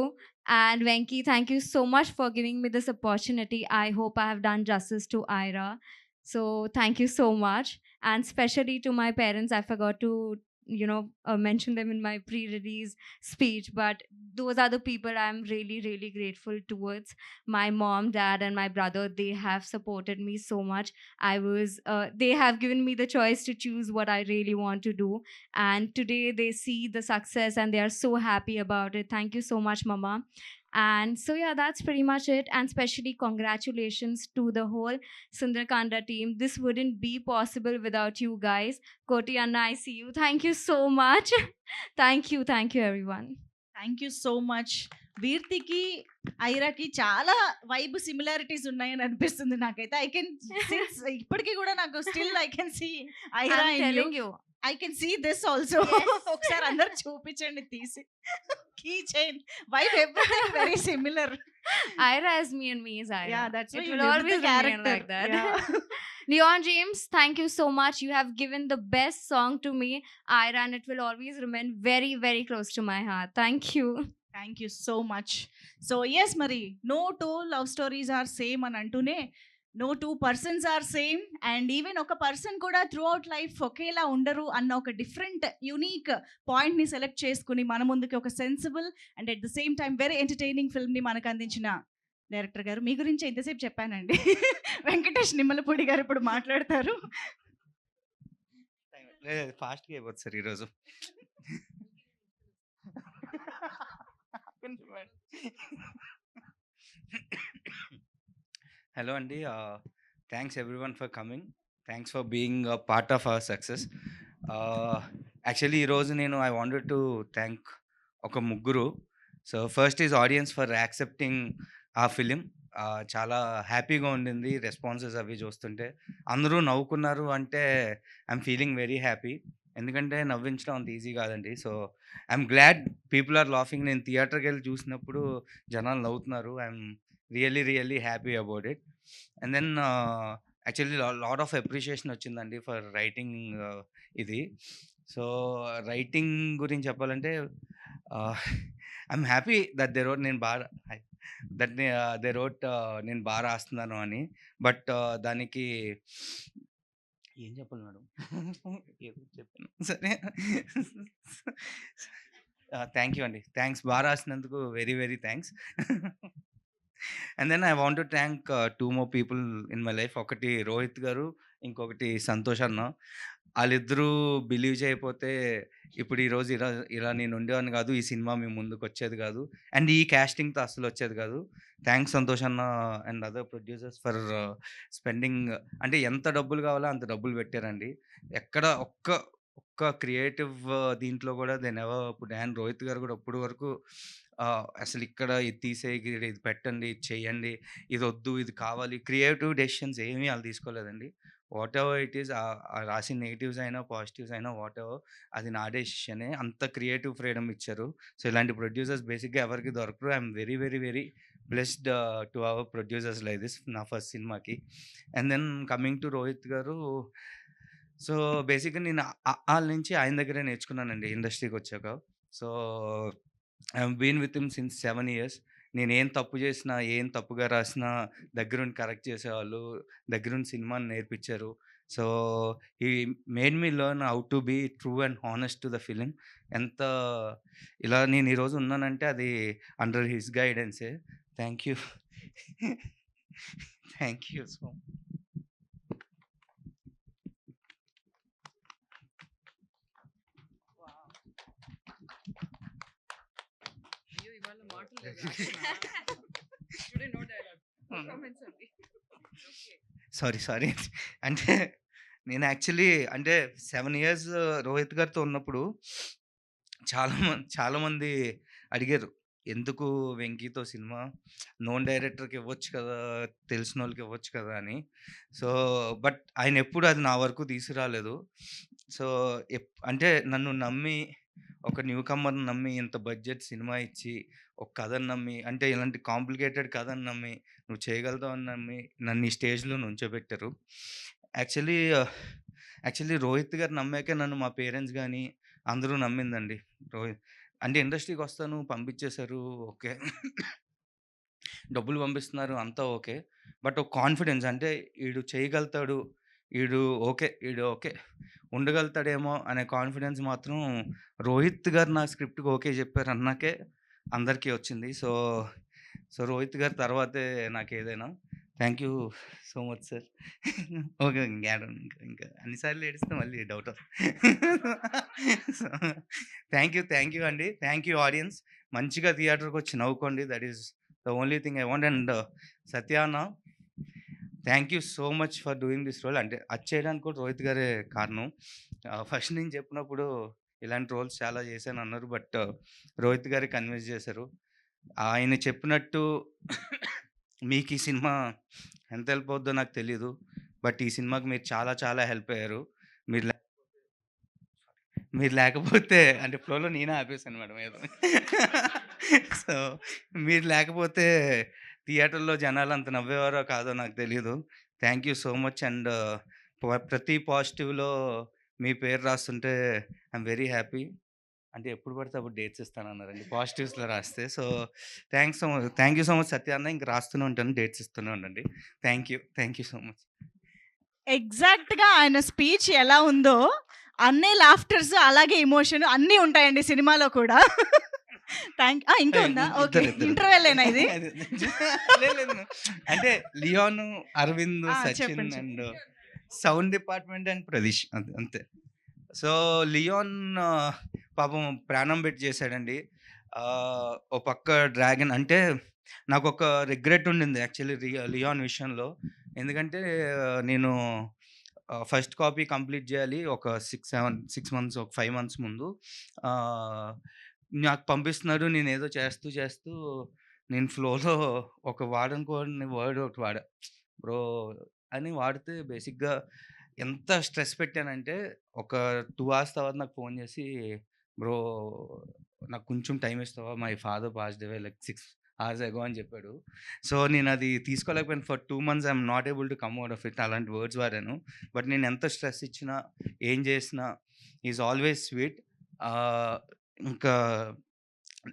and Venki, thank you so much for giving me this opportunity. I hope I have done justice to Ira. So thank you so much. And especially to my parents, I forgot to mention them in my pre-release speech, but those are the people I'm really, really grateful towards. My mom, dad, and my brother, they have supported me so much. They have given me the choice to choose what I really want to do, and today they see the success and they are so happy about it. Thank you so much, mama. And so yeah, that's pretty much it. And especially congratulations to the whole Sundarakanda team. This wouldn't be possible without you guys. Koti Anna, I see you. Thank you so much. Thank you everyone.
Thank you so much. వీర్తికి ఐరాకి చాలా వైబ్ సిమిలారిటీస్ ఉన్నాయని అనిపిస్తుంది నాకైతే. ఐ కెన్ ఇప్పటికీ కూడా నాకు still I can see Ira
I'm telling you.
I can see this also.
Yes.
ఒకసారి అందరు చూపించండి తీసి. Key chain vibe everything very similar.
Ira is me and me is Ira.
Yeah, that's why
it
you
will
live with
always
the
remain
character.
like that.
Yeah.
Leon James, thank you so much. You have given the best song to me, Ira, and it will always remain very, very close to my heart. Thank you.
Thank you so much. So yes, మరి no two love stories are same అని అంటూనే no two persons are same. And even ఒక పర్సన్ కూడా త్రూ అవుట్ లైఫ్ ఒకేలా ఉండరు అన్న ఒక డిఫరెంట్ యూనిక్ పాయింట్ని సెలెక్ట్ చేసుకుని మన ముందుకి ఒక sensible and at the same time very entertaining ఫిల్మ్ని మనకు అందించిన డైరెక్టర్ గారు, మీ గురించి ఎంతసేపు చెప్పానండి. వెంకటేష్ నిమ్మలపూడి గారు ఇప్పుడు మాట్లాడతారు.
ఫాస్ట్గా అయిపోతుంది సార్ ఈరోజు. హలో అండి. Thanks everyone for coming. Thanks for being part of our success. Actually ఈరోజు నేను ఐ వాంటెడ్ టు థ్యాంక్ ఒక ముగ్గురు. So first is audience for accepting ఆ ఫిలిం. చాలా హ్యాపీగా ఉండింది రెస్పాన్సెస్ అవి చూస్తుంటే. అందరూ నవ్వుకున్నారు అంటే ఐఎమ్ ఫీలింగ్ వెరీ హ్యాపీ. ఎందుకంటే నవ్వించడం అంత ఈజీ కాదండి. So I'm glad people are laughing. నేను థియేటర్కి వెళ్ళి చూసినప్పుడు జనాలు నవ్వుతున్నారు. I'm really happy about it. And then actually lot of appreciation వచ్చిందండి ఫర్ రైటింగ్ ఇది. సో రైటింగ్ గురించి చెప్పాలంటే I'm happy that they wrote నేను బాగా దే రోట్ నేను బాగా రాస్తున్నాను అని. బట్ దానికి ఏం చెప్పాలి మేడం, ఏదో చెప్పాను సరే. థ్యాంక్ యూ అండి. థ్యాంక్స్, బాగా రాసినందుకు very thanks. And then I want to thank 2 more people in my life. ఒకటి రోహిత్ గారు, ఇంకొకటి సంతోష్ అన్న. వాళ్ళిద్దరూ బిలీవ్ చేయకపోతే ఇప్పుడు ఈరోజు ఇలా నేను ఉండేవాడిని కాదు, ఈ సినిమా మీ ముందుకు వచ్చేది కాదు, అండ్ ఈ క్యాస్టింగ్తో అసలు వచ్చేది కాదు. థ్యాంక్స్ సంతోష్ అన్న and other producers for spending. అంటే ఎంత డబ్బులు కావాలో అంత డబ్బులు పెట్టారండి. ఎక్కడ ఒక్క క్రియేటివ్ దీంట్లో కూడా then ever put. And Rohit garu కూడా అప్పటి వరకు అసలు ఇక్కడ ఇది తీసేయి, ఇది పెట్టండి, ఇది చెయ్యండి, ఇది వద్దు, ఇది కావాలి, క్రియేటివ్ డెసిషన్స్ ఏమీ వాళ్ళు తీసుకోలేదండి. వాట్ ఎవర్ ఇట్ ఈస్, రాసిన నెగిటివ్స్ అయినా పాజిటివ్స్ అయినా వాట్ ఎవర్, అది నా డెసిషనే. అంత క్రియేటివ్ ఫ్రీడమ్ ఇచ్చారు. సో ఇలాంటి ప్రొడ్యూసర్స్ బేసిక్గా ఎవరికి దొరకరు. I'm very blessed to our producers like this నా ఫస్ట్ సినిమాకి. And then coming to Rohit garu, so బేసిక్గా నేను వాళ్ళ నుంచి ఆయన దగ్గరే నేర్చుకున్నానండి ఇండస్ట్రీకి వచ్చాక. So I have been with him since 7 years. నేనేం తప్పు చేసినా, ఏం తప్పుగా రాసినా దగ్గరుండి కరెక్ట్ చేసేవాళ్ళు, దగ్గరుండి సినిమాని నేర్పించారు. So he made me learn how to be true and honest to the film. ఎంత ఇలా నేను ఈరోజు ఉన్నానంటే అది అండర్ హిస్ గైడెన్సే. Thank you. Thank you so much. Sorry. అంటే నేను యాక్చువల్లీ అంటే 7 years రోహిత్ గారితో ఉన్నప్పుడు చాలామంది అడిగారు, ఎందుకు వెంకీతో సినిమా, నోన్ డైరెక్టర్కి ఇవ్వచ్చు కదా, తెలిసిన వాళ్ళకి ఇవ్వచ్చు కదా అని. సో బట్ ఆయన ఎప్పుడు అది నా వరకు తీసుకురాలేదు. సో అంటే నన్ను నమ్మి, ఒక న్యూ కమ్మర్ని నమ్మి, ఇంత బడ్జెట్ సినిమా ఇచ్చి, ఒక కథను నమ్మి, అంటే ఇలాంటి కాంప్లికేటెడ్ కథను నమ్మి, నువ్వు చేయగలుగుతావని నమ్మి నన్ను ఈ స్టేజ్లో నుంచోబెట్టారు. యాక్చువల్లీ రోహిత్ గారు నమ్మాకే నన్ను మా పేరెంట్స్ కానీ అందరూ నమ్మిందండి. అంటే ఇండస్ట్రీకి వస్తాను పంపించేశారు, ఓకే, డబ్బులు పంపిస్తున్నారు అంతా ఓకే. బట్ ఒక కాన్ఫిడెన్స్, అంటే వీడు చేయగలుగుతాడు, వీడు ఓకే ఉండగలుగుతాడేమో అనే కాన్ఫిడెన్స్ మాత్రం రోహిత్ గారు నా స్క్రిప్ట్కి ఓకే చెప్పారు అన్నాకే అందరికీ వచ్చింది. సో రోహిత్ గారి తర్వాతే నాకు ఏదైనా. Thank you so much sir. Okay, ఇంకా అన్నిసార్లు ఏడిస్తే మళ్ళీ డౌట్. సో థ్యాంక్ యూ అండి. Thank you audience. మంచిగా థియేటర్కి వచ్చి నవ్వుకోండి. That is the only thing I want. And సత్యాన, thank you so much for doing this role. అంటే అది చేయడానికి కూడా రోహిత్ గారే కారణం. ఫస్ట్ నేను చెప్పినప్పుడు ఇలాంటి రోల్స్ చాలా చేశాను అన్నారు, బట్ రోహిత్ గారే కన్విన్స్ చేశారు. ఆయన చెప్పినట్టు మీకు ఈ సినిమా ఎంత హెల్ప్ అవుద్దో నాకు తెలీదు, బట్ ఈ సినిమాకి మీరు చాలా హెల్ప్ అయ్యారు. మీరు లేకపోతే, అంటే ఫ్లోలో నేనే ఆపేసాను మేడం ఏదో. సో మీరు లేకపోతే థియేటర్లో జనాలు అంత నవ్వేవారో కాదో నాకు తెలీదు. Thank you so much. And ప్రతి పాజిటివ్లో మీ పేరు రాస్తుంటే ఐఎమ్ వెరీ హ్యాపీ. అంటే ఎప్పుడు పడితే అప్పుడు డేట్స్ ఇస్తానన్నారండి పాజిటివ్స్లో రాస్తే. So thank you so much సత్యాన్న. ఇంక రాస్తూనే ఉంటాను, డేట్స్ ఇస్తూనే ఉండండి. థ్యాంక్ యూ సో మచ్.
ఎగ్జాక్ట్‌గా ఆయన స్పీచ్ ఎలా ఉందో అన్నీ లాఫ్టర్స్, అలాగే ఎమోషన్ అన్నీ ఉంటాయండి సినిమాలో కూడా. ఇంకా ఉందా? ఓకే, ఇంటర్వెల్లేనా ఇది?
లేదు, అంటే లియోన్, అరవింద్, సచిన్
చెప్పండి.
And sound department and Pradeesh అంతే. సో లియోన్ పాపం ప్రాణం పెట్టి చేశాడండి. ఓ పక్క డ్రాగన్ అంటే నాకొక రిగ్రెట్ ఉండింది యాక్చువల్లీ లియాన్ విషయంలో. ఎందుకంటే నేను ఫస్ట్ కాపీ కంప్లీట్ చేయాలి ఒక 6 మంత్స్, ఒక 5 మంత్స్ ముందు. నాకు పంపిస్తున్నారు. నేనేదో చేస్తూ నేను ఫ్లోలో ఒక వాడనుకోని వర్డ్ ఒకటి వాడా. బ్రో అని వాడితే బేసిక్‌గా ఎంత స్ట్రెస్ పెట్టానంటే ఒక 2 అవర్స్ తర్వాత నాకు ఫోన్ చేసి, "బ్రో నాకు కొంచెం టైమ్ ఇస్తావా? My father passed away like 6 hours ago" అని చెప్పాడు. సో, నేనది తీసుకోలేకపోయాను. For 2 months I am not able to come out of it. అలాంటి వర్డ్స్ వాడాను. బట్ నేను ఎంత స్ట్రెస్ ఇచ్చినా, ఏం చేసినా హి ఈజ్ ఆల్వేస్ స్వీట్. ఇంకా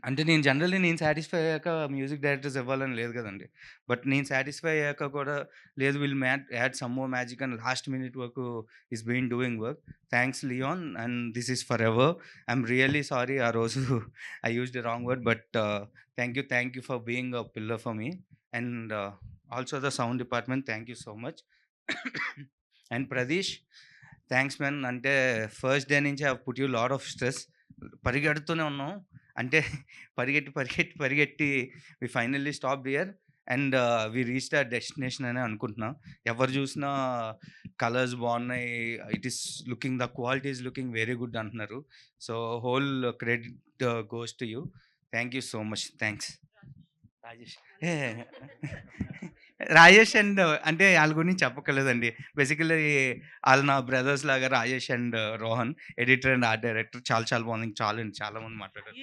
అంటే నేను జనరల్లీ నేను సాటిస్ఫై అయ్యాక మ్యూజిక్ డైరెక్టర్స్ ఇవ్వాలని లేదు కదండీ. బట్ నేను సాటిస్ఫై అయ్యాక కూడా లేదు will add some more magic అని లాస్ట్ మినిట్ వరకు is been doing work. Thanks Leon and this is for ever. I'm really sorry ఆ రోజు I used a wrong word. But thank you for being a pillar for me. And also the sound department thank you so much. And Pradeesh thanks man. అంటే ఫస్ట్ డే నుంచి I put you lot of stress. పరిగెడుతూనే ఉన్నాం. అంటే పరిగెట్టి వి finally stopped here and we reached our destination అనే అనుకుంటున్నా. ఎవరు చూసినా కలర్స్ బాగున్నాయి, it is looking the quality is looking very good అంటున్నారు. So whole credit goes to you. Thank you so much. Thanks Rajesh and అంటే వాళ్ళ గురించి చెప్పక్కర్లేదండి. బేసికల్లీ వాళ్ళు నా బ్రదర్స్ లాగా. Rajesh and Rohan editor and art director. చాలా బాగుంది. చాలా మంది మాట్లాడారు.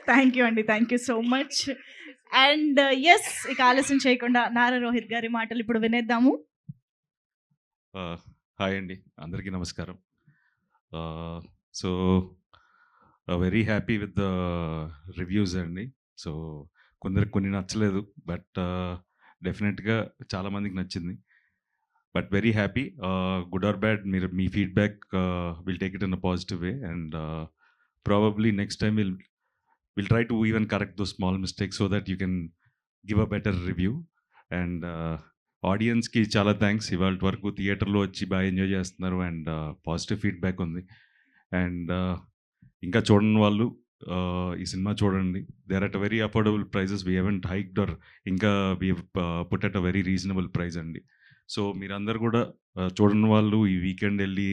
థ్యాంక్ యూ అండి. Thank you so much. And yes, ఇక ఆలస్యం చేయకుండా నారా రోహిత్ గారి మాటలు ఇప్పుడు వినేద్దాము.
హాయ్ అండి, అందరికీ నమస్కారం. So very happy with the reviews అండి. సో కొందరికి కొన్ని నచ్చలేదు, బట్ డెఫినెట్గా చాలామందికి నచ్చింది. But very happy. Good or bad, మీరు మీ feedback will take it in a positive way and probably next time we'll try to even correct those small mistakes so that you can give a better review. And ఆడియన్స్కి చాలా థ్యాంక్స్. ఇవాళ వరకు థియేటర్లో వచ్చి బాగా ఎంజాయ్ చేస్తున్నారు అండ్ పాజిటివ్ ఫీడ్బ్యాక్ ఉంది. అండ్ ఇంకా చూడని వాళ్ళు ఈ సినిమా చూడండి. They are at a very affordable prices. We haven't hiked or ఇంకా we put at a very reasonable price అండి. సో మీరందరూ కూడా చూడని వాళ్ళు ఈ వీకెండ్ వెళ్ళి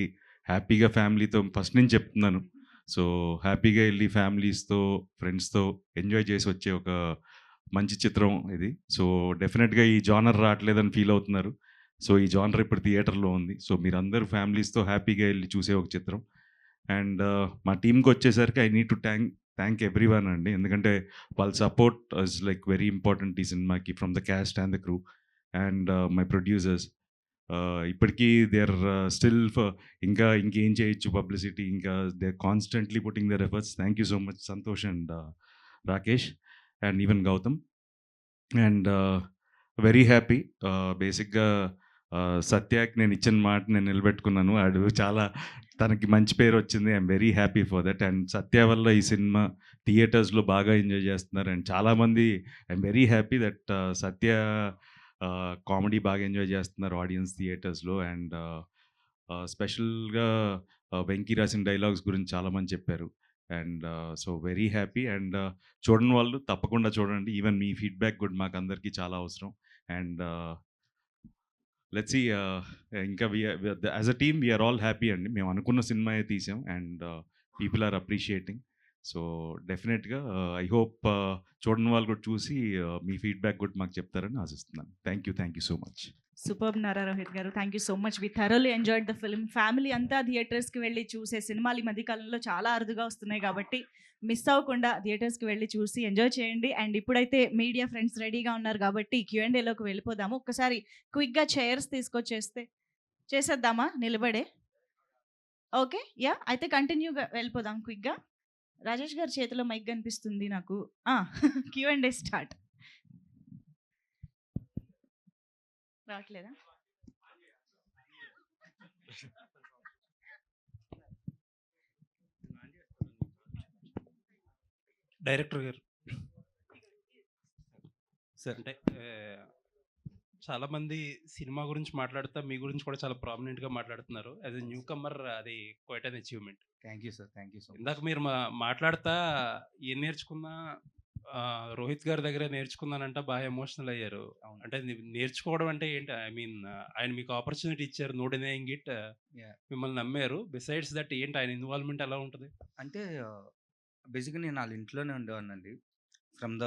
హ్యాపీగా ఫ్యామిలీతో, ఫస్ట్ నుంచి చెప్తున్నాను, సో హ్యాపీగా వెళ్ళి ఫ్యామిలీస్తో ఫ్రెండ్స్తో ఎంజాయ్ చేసి వచ్చే ఒక మంచి చిత్రం ఇది. సో డెఫినెట్గా ఈ జానర్ రావట్లేదని ఫీల్ అవుతున్నారు. సో ఈ జానర్ ఇప్పుడు థియేటర్లో ఉంది. సో మీరందరూ ఫ్యామిలీస్తో హ్యాపీగా వెళ్ళి చూసే ఒక చిత్రం. అండ్ మా టీంకి వచ్చేసరికి I need to thank everyone అండి. ఎందుకంటే వాళ్ళ support is like very important ఈ సినిమాకి, from the cast and the crew and my producers. ఇప్పటికీ దే ఆర్ స్టిల్ ఇంకేం చేయొచ్చు పబ్లిసిటీ, ఇంకా they are constantly putting their efforts. Thank you so much Santosh and Rakesh and even Gautam. And very happy. బేసిక్గా సత్యాకి నేను ఇచ్చిన మాట నేను నిలబెట్టుకున్నాను. ఆడు చాలా, తనకి మంచి పేరు వచ్చింది. I'm very happy for that. And Satya వల్ల ఈ సినిమా థియేటర్స్లో బాగా ఎంజాయ్ చేస్తున్నారు. అండ్ చాలామంది, I'm very happy that Satya comedy బాగా ఎంజాయ్ చేస్తున్నారు ఆడియన్స్ థియేటర్స్లో. అండ్ స్పెషల్గా వెంకీ రాసిన డైలాగ్స్ గురించి చాలామంది చెప్పారు. And so very happy. And చూడని వాళ్ళు తప్పకుండా చూడండి. ఈవెన్ మీ ఫీడ్బ్యాక్ కూడా మాకు అందరికీ చాలా అవసరం. అండ్ లెట్స్ సీ, ఇంకా as a team we're all happy అండి. మేము అనుకున్న సినిమాయే తీసాం అండ్ పీపుల్ ఆర్ అప్రిషియేటింగ్. సో డెఫినెట్గా ఐ హోప్ చూడని వాళ్ళు కూడా చూసి మీ ఫీడ్బ్యాక్ కూడా మాకు చెప్తారని ఆశిస్తున్నాను. Thank you so much.
Super Nara Rohit garu, thank you so much. We thoroughly enjoyed the film. Family అంతా థియేటర్స్కి వెళ్ళి చూసే సినిమాలు ఈ మధ్యకాలంలో చాలా అరుదుగా వస్తున్నాయి కాబట్టి మిస్ అవ్వకుండా థియేటర్స్కి వెళ్ళి చూసి ఎంజాయ్ చేయండి. అండ్ ఇప్పుడైతే మీడియా ఫ్రెండ్స్ రెడీగా ఉన్నారు కాబట్టి Q&Aలోకి వెళ్ళిపోదాము. ఒక్కసారి క్విక్గా చైర్స్ చేసేద్దామా నిలబడే? ఓకే, యా, అయితే కంటిన్యూగా వెళ్ళిపోదాం క్విక్గా. రాజేష్ గారి చేతిలో మైక్ కనిపిస్తుంది నాకు. Q&A start. రావట్లేదా?
డైరెక్టర్ గారు సార్, అంటే చాలామంది సినిమా గురించి మాట్లాడుతా మీ గురించి కూడా చాలా ప్రామినెంట్‌గా మాట్లాడుతున్నారు. యాస్ ఎ న్యూ కమర్ అది quiet an achievement.
Thank you sir. Thank you so much.
ఇందాక మీరు మాట్లాడుతా ఏం నేర్చుకున్నా రోహిత్ గారి దగ్గర నేర్చుకున్నానంట బాగా ఎమోషనల్ అయ్యారు.
అవును.
అంటే నేర్చుకోవడం అంటే ఏంటి? ఐ మీన్ ఆయన మీకు ఆపర్చునిటీ ఇచ్చారు. No denying it.
యాహ్!
మిమ్మల్ని నమ్మారు. బిసైడ్స్ దట్ ఏంటి ఆయన ఇన్వాల్వ్‌మెంట్ ఎలా ఉంటది?
అంటే బేసిక్‌గా నేను ఆళ్ళ ఇంట్లోనే ఉండేవాడినండి. ఫ్రమ్ ద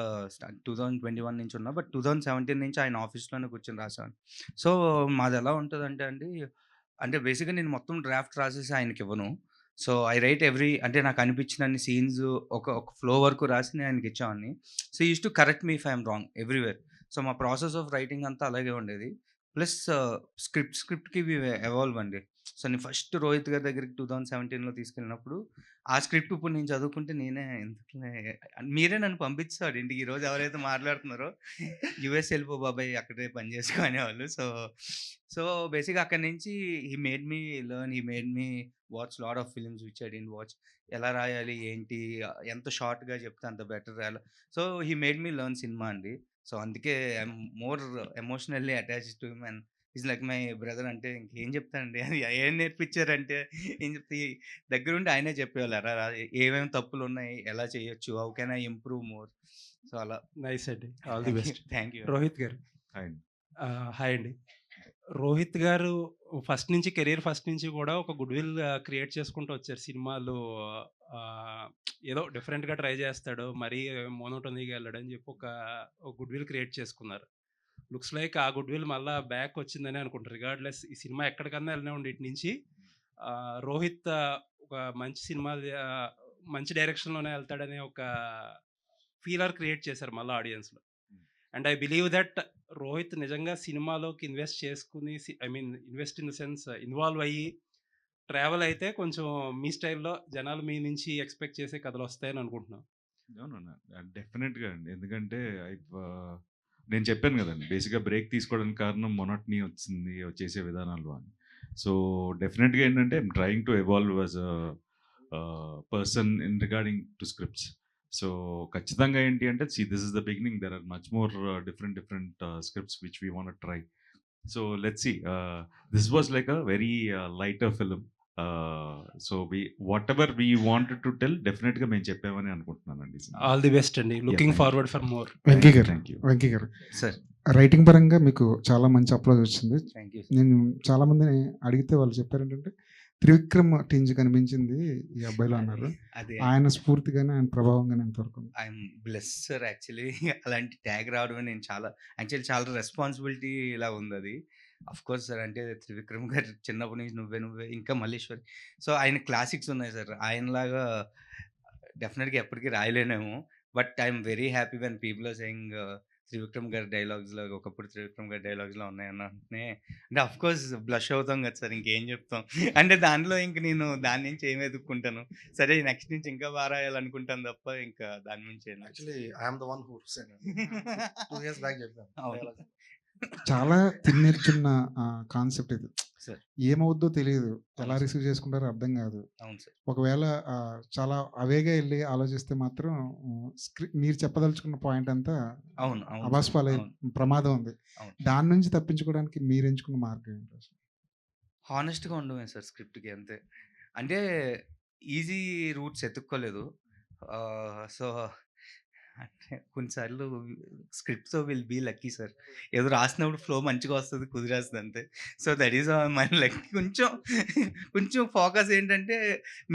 2021 నుంచి ఉన్నా. బట్ 2017 నుంచి ఆయన ఆఫీస్‌లోనే కూర్చొని రాసేవాడిని. సో, మాదెలా ఉంటదంటే అండి, అంటే బేసిక్‌గా నేను మొత్తం డ్రాఫ్ట్ రాసేసి ఆయనకివ్వను. సో, ఐ రైట్ అంటే నాకు అనిపించినన్ని సీన్స్ ఒక ఫ్లో వరకు రాసి నేను ఆయనకిచ్చేవాడిని. So, he used to correct me if I am wrong everywhere. So, మా ప్రాసెస్ ఆఫ్ రైటింగ్ అంతా అలాగే ఉండేది. ప్లస్ స్క్రిప్ట్‌కి వి ఎవాల్వ్ అండి. సో, నేను ఫస్ట్ రోహిత్ గారి దగ్గరికి 2017లో తీసుకెళ్ళినప్పుడు, ఆ స్క్రిప్ట్ ఇప్పుడు నేను చదువుకుంటే నేనే ఎందుకులే మీరే నన్ను పంపించేవాడు ఇంటికి. ఈరోజు ఎవరైతే మాట్లాడుతున్నారో యూఎస్ వెళ్ళిపో బాబాయ్ అక్కడే పని చేసుకో అనేవాళ్ళు. సో బేసిక్‌గా అక్కడి నుంచి హి made me learn. He made me watch lot of films which I didn't watch. ఎలా రాయాలి ఏంటి, ఎంత షార్ట్‌గా చెప్తే అంత బెటర్ రాయాలి. So he made me learn cinema అండి. సో అందుకే I'm more emotionally attached to him and is like my brother. అంటే ఇంకేం చెప్తానండి. అది ఏం నేర్పించారంటే ఏం చెప్తే దగ్గరుండి ఆయనే చెప్పేవాళ్ళు. ఎరా ఏమేమి తప్పులు ఉన్నాయి, ఎలా చేయొచ్చు, how can I improve more. So అలా.
నైస్ అండి. All the best.
Thank you.
Rohit గారు.
హాయ్ అండి.
హాయ్ అండి. రోహిత్ గారు ఫస్ట్ నుంచి కెరీర్ ఫస్ట్ నుంచి కూడా ఒక గుడ్ విల్ క్రియేట్ చేసుకుంటూ వచ్చారు. సినిమాలు ఏదో డిఫరెంట్‌గా ట్రై చేస్తాడు. మరీ మోనోటోనీగా వెళ్ళడని చెప్పి ఒక గుడ్ విల్ క్రియేట్ చేసుకున్నారు. లుక్స్ లైక్ ఆ గుడ్ విల్ మళ్ళా బ్యాక్ వచ్చిందని అనుకుంటారు. రిగార్డ్‌లెస్ ఈ సినిమా ఎక్కడికన్నా వెళ్ళనివ్వండి ఇటు నుంచి రోహిత్ ఒక మంచి సినిమా మంచి డైరెక్షన్‌లోనే వెళ్తాడనే ఒక ఫీలర్ క్రియేట్ చేశారు మళ్ళా ఆడియన్స్‌లో. And I believe that Rohit నిజంగా సినిమాలోకి ఇన్వెస్ట్ చేసుకుని invest in the sense involve అయ్యి ట్రావెల్ అయితే కొంచెం మీ స్టైల్‌లో జనాలు మీ నుంచి ఎక్స్‌పెక్ట్ చేసే కథలు వస్తాయని అనుకుంటున్నాను.
డెఫినెట్‌గా అండి. ఎందుకంటే నేను చెప్పాను కదండి, బేసిక్‌గా బ్రేక్ తీసుకోవడానికి కారణం మొనోటనీ వచ్చింది చేసే విధానాల్లో అని. సో డెఫినెట్‌గా ఏంటంటే I'm trying to evolve as a person in regarding to scripts. So ఖచ్చితంగా ఏంటి అంటే this is the beginning. There are much more different scripts which we want try. So let's see. This was like a very lighter film. So whatever we wanted to tell డెఫినెట్గా మేము చెప్పామని అనుకుంటున్నానండి.
ఆల్ ది బెస్ట్ అండి. Looking forward for more.
Venky garu,
thank you.
Venky గారు
సార్.
రైటింగ్ పరంగా మీకు చాలా మంచి అప్లోజ్ వచ్చింది.
Thank you.
నేను చాలా మందిని అడిగితే వాళ్ళు చెప్పారు ఏంటంటే త్రివిక్రమ్ టింజ్ కనిపించింది ఈ అబ్బాయిలో అన్నారు.
అదే
ఆయన స్ఫూర్తిగానే ఆయన ప్రభావంగానే ఎంతవరకు
ఐఎమ్ బ్లెస్ సార్. యాక్చువల్లీ అలాంటి ట్యాగ్ రావడమే నేను చాలా చాలా రెస్పాన్సిబిలిటీ ఇలా ఉంది అది. Of course sir. అంటే త్రివిక్రమ్ గారు చిన్నప్పటి నుంచి నువ్వే ఇంకా మల్లేశ్వరి. సో ఆయన క్లాసిక్స్ ఉన్నాయి సార్. ఆయనలాగా డెఫినెట్గా ఎప్పటికీ రాయలేనేమో. But I'm very happy when people are saying Trivikram గారి డైలాగ్స్లో ఒకప్పుడు త్రివిక్రమ్ గారి డైలాగ్స్లో ఉన్నాయన్న అంటే అఫ్ కోర్స్ బ్లష్ అవుతాం కదా సార్. ఇంకేం చెప్తాం. అంటే దానిలో ఇంక నేను దాని నుంచి ఏమి ఎదుర్కొంటాను. సరే నెక్స్ట్ నుంచి ఇంకా బాగా రాయాలనుకుంటాను తప్ప ఇంకా దాని నుంచి
actually I'm the one who said 2 years back చెప్పాను.
అవును.
చాలా తిన్నేర్చున్న కాన్సెప్ట్ ఇది.
సార్.
ఏమవుద్దో తెలియదు, ఎలా
అవును.
రిసీవ్ చేసుకుంటారో అర్థం కాదు.
అవును సార్.
ఒకవేళ చాలా అవేగా వెళ్ళి ఆలోచిస్తే మాత్రం మీరు చెప్పదలుచుకున్న పాయింట్ అంతా
అవును. అవును సార్.
అబాస్పాలే
అవును.
ప్రమాదం ఉంది.
అవును.
దాని నుంచి తప్పించుకోవడానికి మీరు ఎంచుకున్న మార్గం ఏంటి అసలు?
హానెస్ట్‌గా ఉండమే సార్ స్క్రిప్ట్‌కి అంతే. అంటే ఈజీ రూట్స్ ఎతుక్కోలేదు. సో అంటే కొన్నిసార్లు స్క్రిప్ట్‌తో విల్ బీ లక్కీ సార్. ఏదో రాసినప్పుడు ఫ్లో మంచిగా వస్తది, కుదిరేస్తది అంతే. So that is my luck. కొంచెం ఫోకస్ ఏంటంటే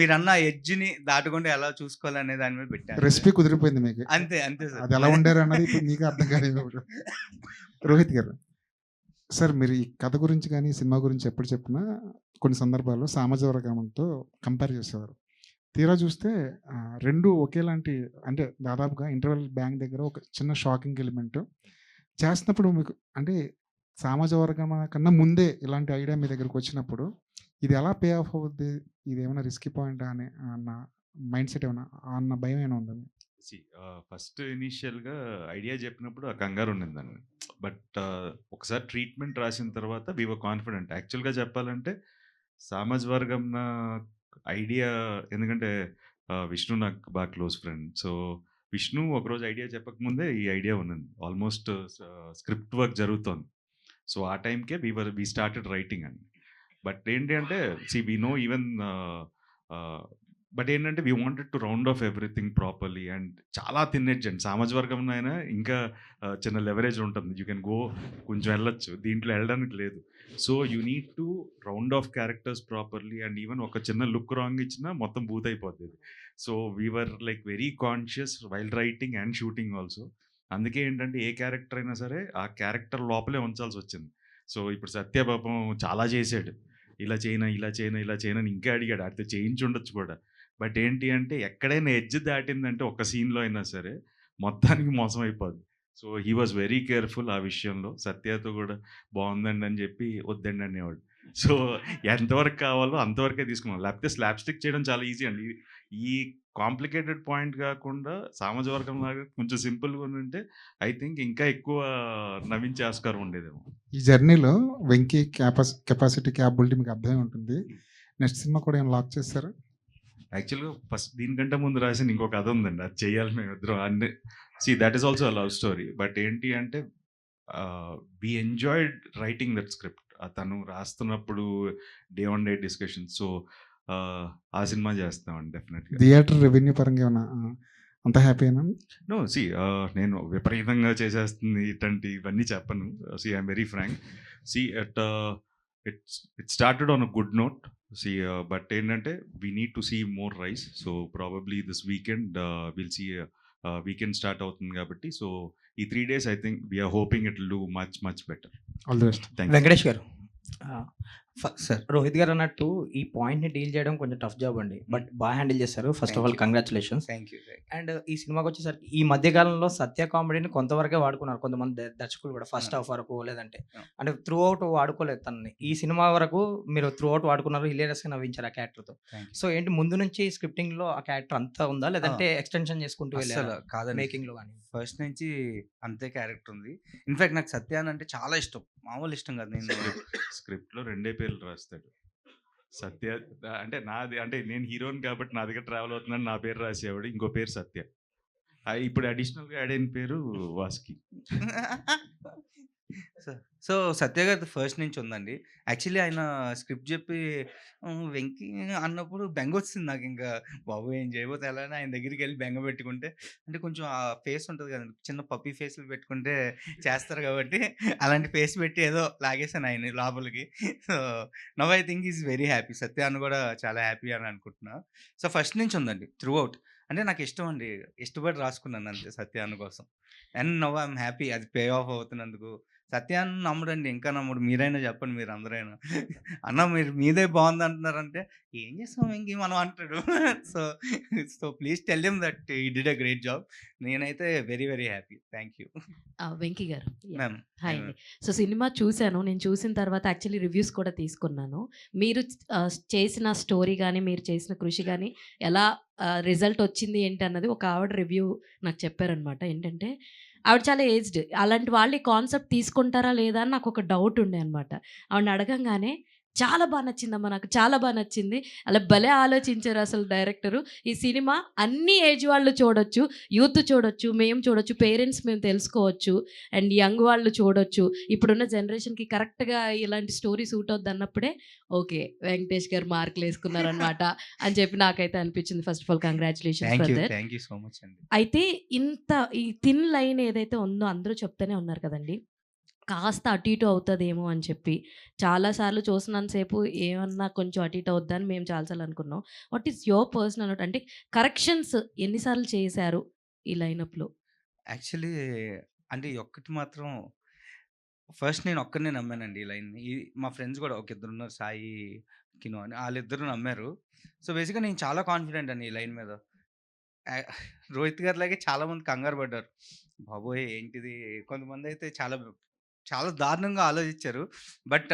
మీరన్న ఎడ్జ్‌ని దాటకుండా ఎలా చూసుకోవాలనే దాని మీద పెట్టాను.
రెసిపీ కుదిరిపోయింది మీకు.
అంతే సార్.
అది ఎలా వండారు అన్నది ఇప్పుడు మీకు అర్థం కాలేదు. రోహిత్ గారు, సార్ మీరు ఈ కథ గురించి కానీ సినిమా గురించి ఎప్పుడు చెప్పినా కొన్ని సందర్భాల్లో సామాజిక వర్గంతో కంపేర్ చేసేవారు. తీరా చూస్తే రెండు ఒకేలాంటి, అంటే దాదాపుగా ఇంటర్వెల్ బ్యాంక్ దగ్గర ఒక చిన్న షాకింగ్ ఎలిమెంట్ చేస్తున్నప్పుడు మీకు అంటే సామాజిక వర్గం కన్నా ముందే ఇలాంటి ఐడియా మీ దగ్గరకు వచ్చినప్పుడు ఇది ఎలా పే ఆఫ్ అవుద్ది, ఇది ఏమైనా రిస్కీ పాయింట్ అని అన్న మైండ్ సెట్ ఏమైనా అన్న భయం ఏమైనా ఉందా?
ఫస్ట్ ఇనీషియల్గా ఐడియా చెప్పినప్పుడు ఆ కంగారు ఉండిందండి. బట్ ఒకసారి ట్రీట్మెంట్ రాసిన తర్వాత వీ వర్ కాన్ఫిడెంట్. యాక్చువల్గా చెప్పాలంటే సామాజిక వర్గం ఐడియా, ఎందుకంటే విష్ణు నాకు బాగా క్లోజ్ ఫ్రెండ్. సో విష్ణు ఒకరోజు ఐడియా చెప్పకముందే ఈ ఐడియా ఉన్నది. ఆల్మోస్ట్ స్క్రిప్ట్ వర్క్ జరుగుతోంది. సో ఆ టైంకే వీ స్టార్టెడ్ రైటింగ్ అండి. బట్ ఏంటి అంటే వీ నో ఈవెన్ బట్ ఏంటంటే we wanted to round of everything properly and చాలా తినేజ్ అండి. సామాజిక వర్గంలో అయినా ఇంకా చిన్న లెవరేజ్ ఉంటుంది, యూ కెన్ గో కొంచెం వెళ్ళొచ్చు, దీంట్లో వెళ్ళడానికి లేదు. So you need to round of characters properly and even ఒక చిన్న లుక్ రాంగ్ ఇచ్చినా మొత్తం బూత్ అయిపోతుంది. So we're like very conscious while writing and shooting also. అందుకే ఏంటంటే ఏ క్యారెక్టర్ అయినా సరే ఆ క్యారెక్టర్ లోపలే ఉంచాల్సి వచ్చింది. సో ఇప్పుడు సత్యపాపం చాలా చేశాడు, ఇలా చేయనా ఇలా చేయనా ఇలా చేయనా అని ఇంకా అడిగాడు, అయితే చేయించి ఉండొచ్చు కూడా. బట్ ఏంటి అంటే ఎక్కడైనా ఎడ్జ్ దాటిందంటే ఒక సీన్లో అయినా సరే మొత్తానికి మోసం అయిపోద్ది. So he was very careful ఆ విషయంలో. సత్యతో కూడా బాగుందండి అని చెప్పి వద్దండి అనేవాడు. సో ఎంతవరకు కావాలో అంతవరకే తీసుకున్నాం, లేకపోతే స్లాబ్ స్టిక్ చేయడం చాలా ఈజీ అండి. ఈ కాంప్లికేటెడ్ పాయింట్ కాకుండా సామాజిక వర్గం లాగా కొంచెం సింపుల్గా ఉంటే ఐ థింక్ ఇంకా ఎక్కువ నవ్వించే ఆస్కారం ఉండేదేమో.
ఈ జర్నీలో వెంకీ కెపాసిటీ క్యాపబిలిటీ మీకు అర్థమై ఉంటుంది. నెక్స్ట్ సినిమా కూడా ఏం లాక్ చేస్తారా?
యాక్చువల్గా ఫస్ట్ దీనికంటే ముందు రాసిన ఇంకో కథ ఉందండి, అది చేయాలి మేమిద్దరం అన్ని. That is also love story. But ఏంటి అంటే we enjoyed writing that script. తను రాస్తున్నప్పుడు day on day discussion. So ఆ సినిమా చేస్తామండి డెఫినెట్గా.
థియేటర్ రెవెన్యూ పరంగా ఏమన్నా అంత హ్యాపీనా?
నో నేను విపరీతంగా చేసేస్తుంది ఇట్లాంటి ఇవన్నీ చెప్పను. I'm very frank. It started on a good note. But ఏంటంటే we need to see more rise. So probably this weekend will see weekend start అవుతుంది కాబట్టి. సో ఈ 3 days I think we are hoping it will do much better.
All the best.
Venkatesh garu, sir Rohit గారు అన్నట్టు ఈ పాయింట్ని డీల్ చేయడం కొంచెం టఫ్ జాబ్ అండి, బట్ బాగా హ్యాండిల్ చేశారు. First of all congratulations.
Thank you.
And ఈ సినిమాకి వచ్చేసరికి ఈ మధ్య కాలంలో సత్య కామెడీని కొంతవరకే వాడుకున్నారు కొంతమంది దర్శకులు కూడా, ఫస్ట్ హాఫ్ వరకు లేదంటే అంటే త్రూ అవుట్ వాడుకోలేదు తనని. ఈ సినిమా వరకు మీరు త్రూ అవుట్ వాడుకున్నారు, హిలేరియస్గా నవ్వించారు ఆ క్యారెక్టర్తో. సో ఏంటి ముందు నుంచి స్క్రిప్టింగ్ లో ఆ క్యారెక్టర్ అంతా ఉందా, లేదంటే ఎక్స్టెన్షన్ చేసుకుంటూ వెళ్ళారు
కాదండి,
మేకింగ్ లో కానీ?
ఫస్ట్ నుంచి అంతే క్యారెక్టర్ ఉంది. ఇన్ఫాక్ట్ నాకు సత్యాన్ అంటే చాలా ఇష్టం, మామూలు ఇష్టం కాదు. నేను
స్క్రిప్ట్లో 2 పేర్లు రాస్తాడు. సత్య అంటే నాది, అంటే నేను హీరోని కాబట్టి నా దగ్గర ట్రావెల్ అవుతున్నాను, నా పేరు రాసేవాడు. ఇంకో పేరు సత్య. ఇప్పుడు అడిషనల్గా యాడ్ అయిన పేరు వాస్కి.
సో సత్య గారి ఫస్ట్ నుంచి ఉందండి. యాక్చువల్లీ ఆయన స్క్రిప్ట్ చెప్పి వెంకీ అన్నప్పుడు బెంగ వచ్చింది నాకు. ఇంకా బాబు ఏం చేయబోతే ఎలా అని ఆయన దగ్గరికి వెళ్ళి బెంగ పెట్టుకుంటే, అంటే కొంచెం ఆ ఫేస్ ఉంటుంది కదండి, చిన్న పప్పీ ఫేస్లు పెట్టుకుంటే చేస్తారు కాబట్టి అలాంటి ఫేస్ పెట్టి ఏదో లాగేసాను ఆయన లోపలికి. So now I think is very happy. Satya అన్న కూడా చాలా హ్యాపీ అని అనుకుంటున్నా. సో ఫస్ట్ నుంచి ఉందండి త్రూ అవుట్. అంటే నాకు ఇష్టం అండి, ఇష్టపడి రాసుకున్నాను అంతే సత్య అన్న కోసం. అండ్ నవ్ ఐఎమ్ హ్యాపీ అది పే ఆఫ్ అవుతున్నందుకు. సత్యాన్ని నమ్ముడండి, ఇంకా నమ్ముడు. మీరైనా చెప్పండి, మీరు అందరైనా అన్న మీరు మీదే బాగుంది అంటున్నారంటే ఏం చేస్తాం ఇంక మనం అంటాడు. So so please tell him that ఈ డిడ్ అ గ్రేట్ జాబ్. నేనైతే very very happy. Thank you.
Venky గారు,
మ్యామ్.
హాయ్ అండి. సో సినిమా చూశాను, నేను చూసిన తర్వాత యాక్చువల్లీ రివ్యూస్ కూడా తీసుకున్నాను. మీరు చేసిన స్టోరీ కానీ మీరు చేసిన కృషి కానీ ఎలా రిజల్ట్ వచ్చింది ఏంటి అన్నది ఒక ఆవిడ రివ్యూ నాకు చెప్పారనమాట. ఏంటంటే ఆవిడ చాలా ఏజ్డ్, అలాంటి వాళ్ళు ఈ కాన్సెప్ట్ తీసుకుంటారా లేదా అని నాకు ఒక డౌట్ ఉండే అనమాట. ఆవిడని అడగంగానే చాలా బాగా నచ్చిందమ్మా, నాకు చాలా బాగా నచ్చింది, అలా భలే ఆలోచించారు అసలు డైరెక్టరు. ఈ సినిమా అన్ని ఏజ్ వాళ్ళు చూడొచ్చు, యూత్ చూడొచ్చు, మేము చూడొచ్చు, పేరెంట్స్ మేము తెలుసుకోవచ్చు, అండ్ యంగ్ వాళ్ళు చూడొచ్చు. ఇప్పుడున్న జనరేషన్కి కరెక్ట్గా ఇలాంటి స్టోరీ సూట్ అవుద్ది అన్నప్పుడే ఓకే వెంకటేష్ గారు మార్కులు వేసుకున్నారనమాట అని చెప్పి నాకైతే అనిపించింది. First of all congratulations for that.
Thank you so much అండి.
అయితే ఇంత ఈ థిన్ లైన్ ఏదైతే ఉందో అందరూ చెప్తూనే ఉన్నారు కదండి, కాస్త అటు ఇటు అవుతుందేమో అని చెప్పి. చాలాసార్లు చూసినంతసేపు ఏమన్నా కొంచెం అటు ఇటు అవుద్దని మేము చాలాసార్లు అనుకున్నాం. వాట్ ఈస్ యువర్ పర్సనల్ అంటే కరెక్షన్స్ ఎన్నిసార్లు చేశారు ఈ లైనప్లో?
యాక్చువల్లీ అంటే ఒక్కటి మాత్రం ఫస్ట్ నేను ఒక్కరినే నమ్మానండి ఈ లైన్ని. మా ఫ్రెండ్స్ కూడా ఒక ఇద్దరు ఉన్నారు, సాయి కినో అని, వాళ్ళిద్దరు నమ్మారు. సో బేసిక్గా నేను చాలా కాన్ఫిడెంట్ అండి ఈ లైన్ మీద. రోహిత్ గారి లాగే చాలామంది కంగారు పడ్డారు, బాబోయ్ ఏంటిది. కొంతమంది అయితే చాలా చాలా దారుణంగా ఆలోచించారు. బట్